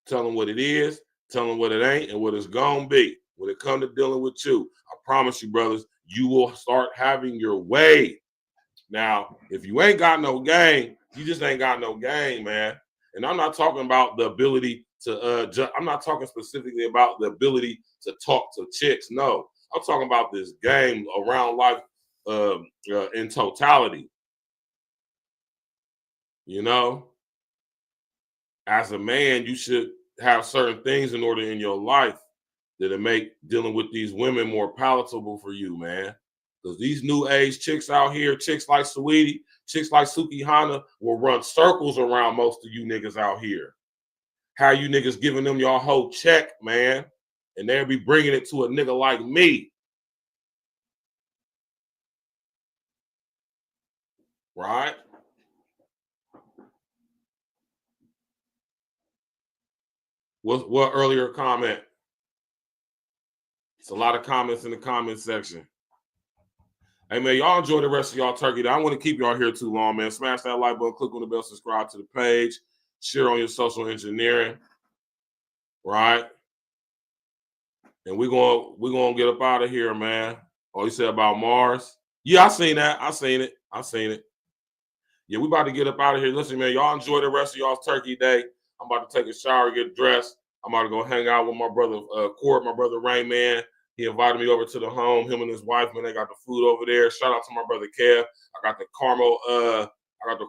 Tell them what it is, tell them what it ain't, and what it's going to be. When it comes to dealing with you, I promise you, brothers, you will start having your way. Now, if you ain't got no game, you just ain't got no game, man. And I'm not talking about the ability to, I'm not talking specifically about the ability to talk to chicks. No, I'm talking about this game around life in totality. As a man, you should have certain things in order in your life that'll make dealing with these women more palatable for you, man. Because these new age chicks out here, chicks like Saweetie, chicks like Sukihana will run circles around most of you niggas out here. How you niggas giving them your whole check, man, and they'll be bringing it to a nigga like me. Right? What earlier comment? It's a lot of comments in the comment section. Hey, man, y'all enjoy the rest of y'all turkey. I don't want to keep y'all here too long, man. Smash that like button, click on the bell, subscribe to the page, share on your social engineering, right? And we're gonna get up out of here, man. Oh, you said about Mars? Yeah, I seen that. I seen it. Yeah, we about to get up out of here. Listen, man, y'all enjoy the rest of y'all's turkey day. I'm about to take a shower, get dressed. I'm about to go hang out with my brother Court, my brother Rain, man. He invited me over to the home. Him and his wife, man, they got the food over there. Shout out to my brother Kev. I got the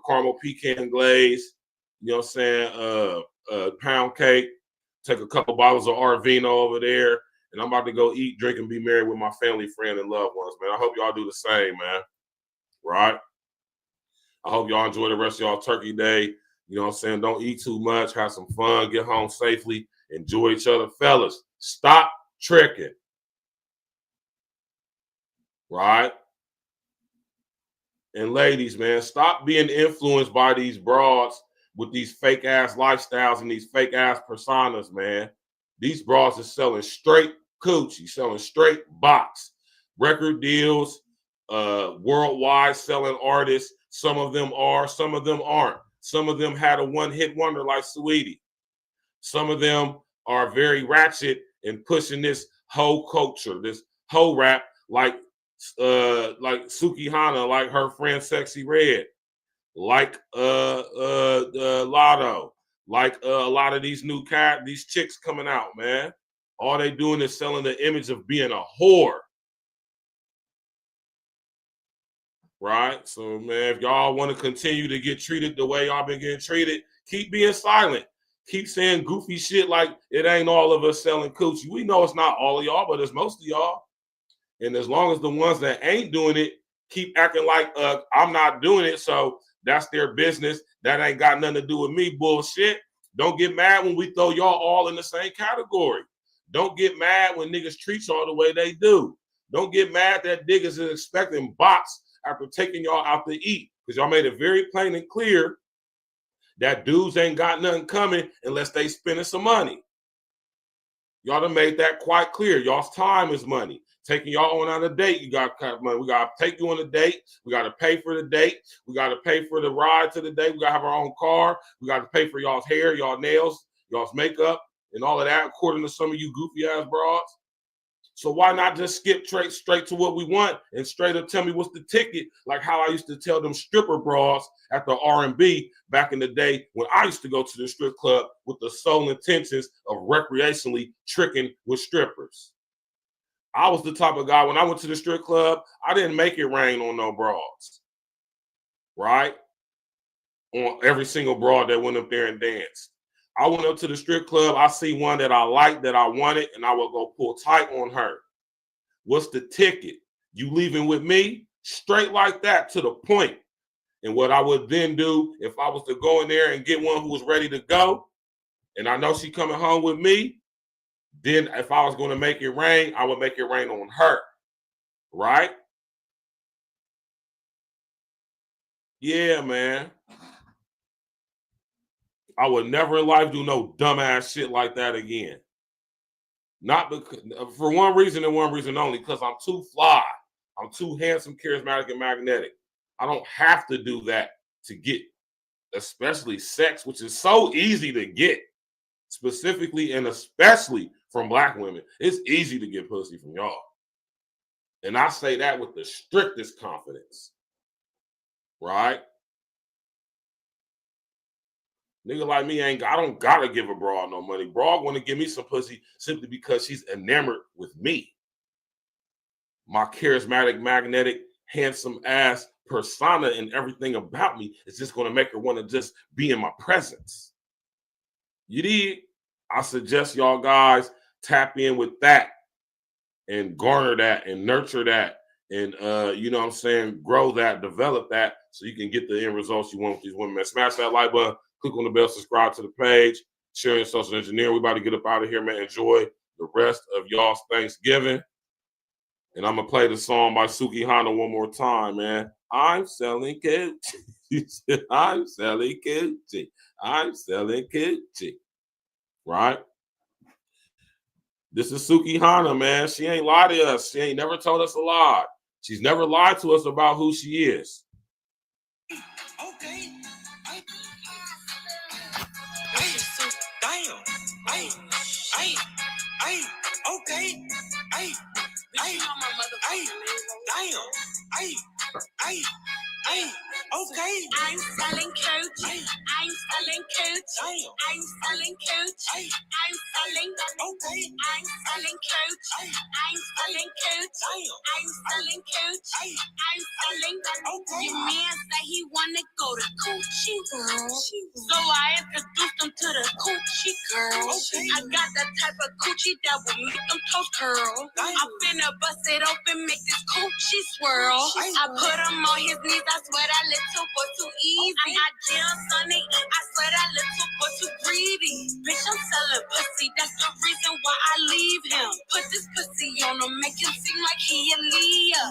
caramel pecan glaze. You know what I'm saying? Pound cake. Take a couple bottles of Arvino over there. And I'm about to go eat, drink, and be merry with my family, friend, and loved ones, man. I hope y'all do the same, man. Right? I hope y'all enjoy the rest of y'all turkey day. You know what I'm saying? Don't eat too much. Have some fun. Get home safely. Enjoy each other. Fellas, stop tricking. Right? And ladies, man, stop being influenced by these broads with these fake ass lifestyles and these fake ass personas, man. These broads are selling straight coochie, selling straight box, record deals, worldwide selling artists. Some of them are, some of them aren't. Some of them had a one-hit wonder like Saweetie. Some of them are very ratchet and pushing this hoe culture, this hoe rap like Sukihana, like her friend Sexy Red, like Lotto, like a lot of these these chicks coming out, man. All they doing is selling the image of being a whore. Right? So, man, if y'all want to continue to get treated the way y'all been getting treated, keep being silent. Keep saying goofy shit like it ain't all of us selling coochie. We know it's not all of y'all, but it's most of y'all. And as long as the ones that ain't doing it keep acting like I'm not doing it, so that's their business. That ain't got nothing to do with me, bullshit. Don't get mad when we throw y'all all in the same category. Don't get mad when niggas treat y'all the way they do. Don't get mad that niggas is expecting box after taking y'all out to eat because y'all made it very plain and clear that dudes ain't got nothing coming unless they spending some money. Y'all done made that quite clear. Y'all's time is money. Taking y'all on a date, you got money. We got to take you on a date. We got to pay for the date. We got to pay for the ride to the date. We got to have our own car. We got to pay for y'all's hair, y'all nails, y'all's makeup, and all of that, according to some of you goofy-ass broads. So why not just skip straight to what we want and straight up tell me what's the ticket, like how I used to tell them stripper bras at the R&B back in the day when I used to go to the strip club with the sole intentions of recreationally tricking with strippers. I was the type of guy, when I went to the strip club, I didn't make it rain on no broads, right? On every single broad that went up there and danced. I went up to the strip club. I see one that I liked, that I wanted, and I would go pull tight on her. What's the ticket? You leaving with me? Straight like that, to the point. And what I would then do, if I was to go in there and get one who was ready to go, and I know she coming home with me, then if I was going to make it rain, I would make it rain on her, right? Yeah, man. I would never in life do no dumbass shit like that again. Not because, for one reason and one reason only, because I'm too fly. I'm too handsome, charismatic, and magnetic. I don't have to do that to get, especially sex, which is so easy to get, specifically and especially from Black women. It's easy to get pussy from y'all. And I say that with the strictest confidence, right? Nigga like me I don't gotta give a broad no money. Broad want to give me some pussy simply because she's enamored with me. My charismatic, magnetic, handsome ass persona and everything about me is just going to make her want to just be in my presence. You dig? I suggest y'all guys tap in with that and garner that and nurture that and, you know what I'm saying, grow that, develop that so you can get the end results you want with these women. Man, smash that like button. Click on the bell, subscribe to the page, share your social engineer. We about to get up out of here, man. Enjoy the rest of y'all's Thanksgiving. And I'm going to play the song by Suki Hana one more time, man. I'm selling coochie. I'm selling coochie. I'm selling coochie. Right? This is Suki Hana, man. She ain't lied to us. She ain't never told us a lie. She's never lied to us about who she is. Okay. Hey, so damn. Hey, okay. Hey, okay. I'm selling coochie. I'm selling coochie. I'm selling coochie. I'm selling. Okay. I'm selling coochie. I'm selling coochie. I'm selling coochie. I'm selling. Okay. Your man say he wanna go to Coochie World, so I introduced him to the Coochie Girl. Okay. I got that type of coochie that will make them toes curl. I'm finna bust it open, make this coochie swirl. I put him on his knees. I swear that little boy too easy. I dance on it. I swear that little boy too greedy. Bitch, I'm selling pussy. That's the reason why I leave him. Put this pussy on him, make him seem like he a Leah.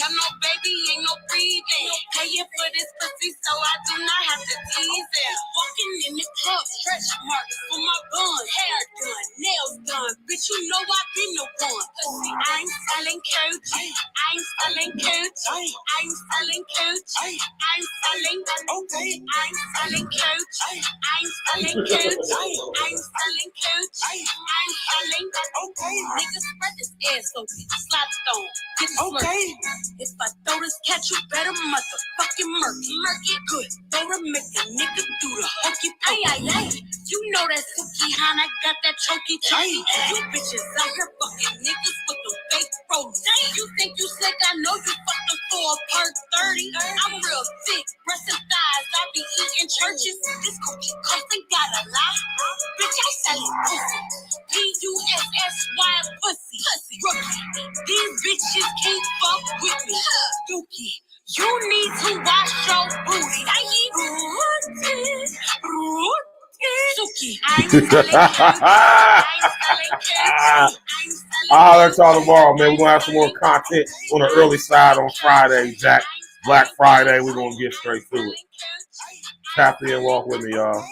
Have no baby, ain't no breathing. Paying for this pussy, so I do not have to tease it. Walking in the club, stretch marks for my bun. Hair done, nails done. Bitch, you know I been the one. Pussy, I'm selling coochie. I'm selling coochie. I'm selling coochie. I'm selling. Okay. I'm selling coochie. I'm selling coochie. I'm selling coochie. I'm selling. Okay. Niggas spread this ass so slap stone. Get the okay. If I throw this cat, you better motherfucking murky good. Throw to make a nigga do the hokey pokey. Ay, ay, ay. You know that Suki Hana got that chokey chokey. You bitches out here fucking niggas with the fake rolls. You think you slick? I know you fucking for a perk 30. I'm real thick, breast and thighs. I be eating churches. This cookie costing got a lot. Bitch, I selling pussy. Pussy. Pussy. Rookie. These bitches can't fuck with me. Dookie. You need to wash your booty. Suki, I'm selling coochie. I'm selling coochie. I'm I'll holler at y'all tomorrow, man. We're going to have some more content on the early side on Friday, Jack. Black Friday. We're going to get straight to it. Tap in, walk with me, y'all.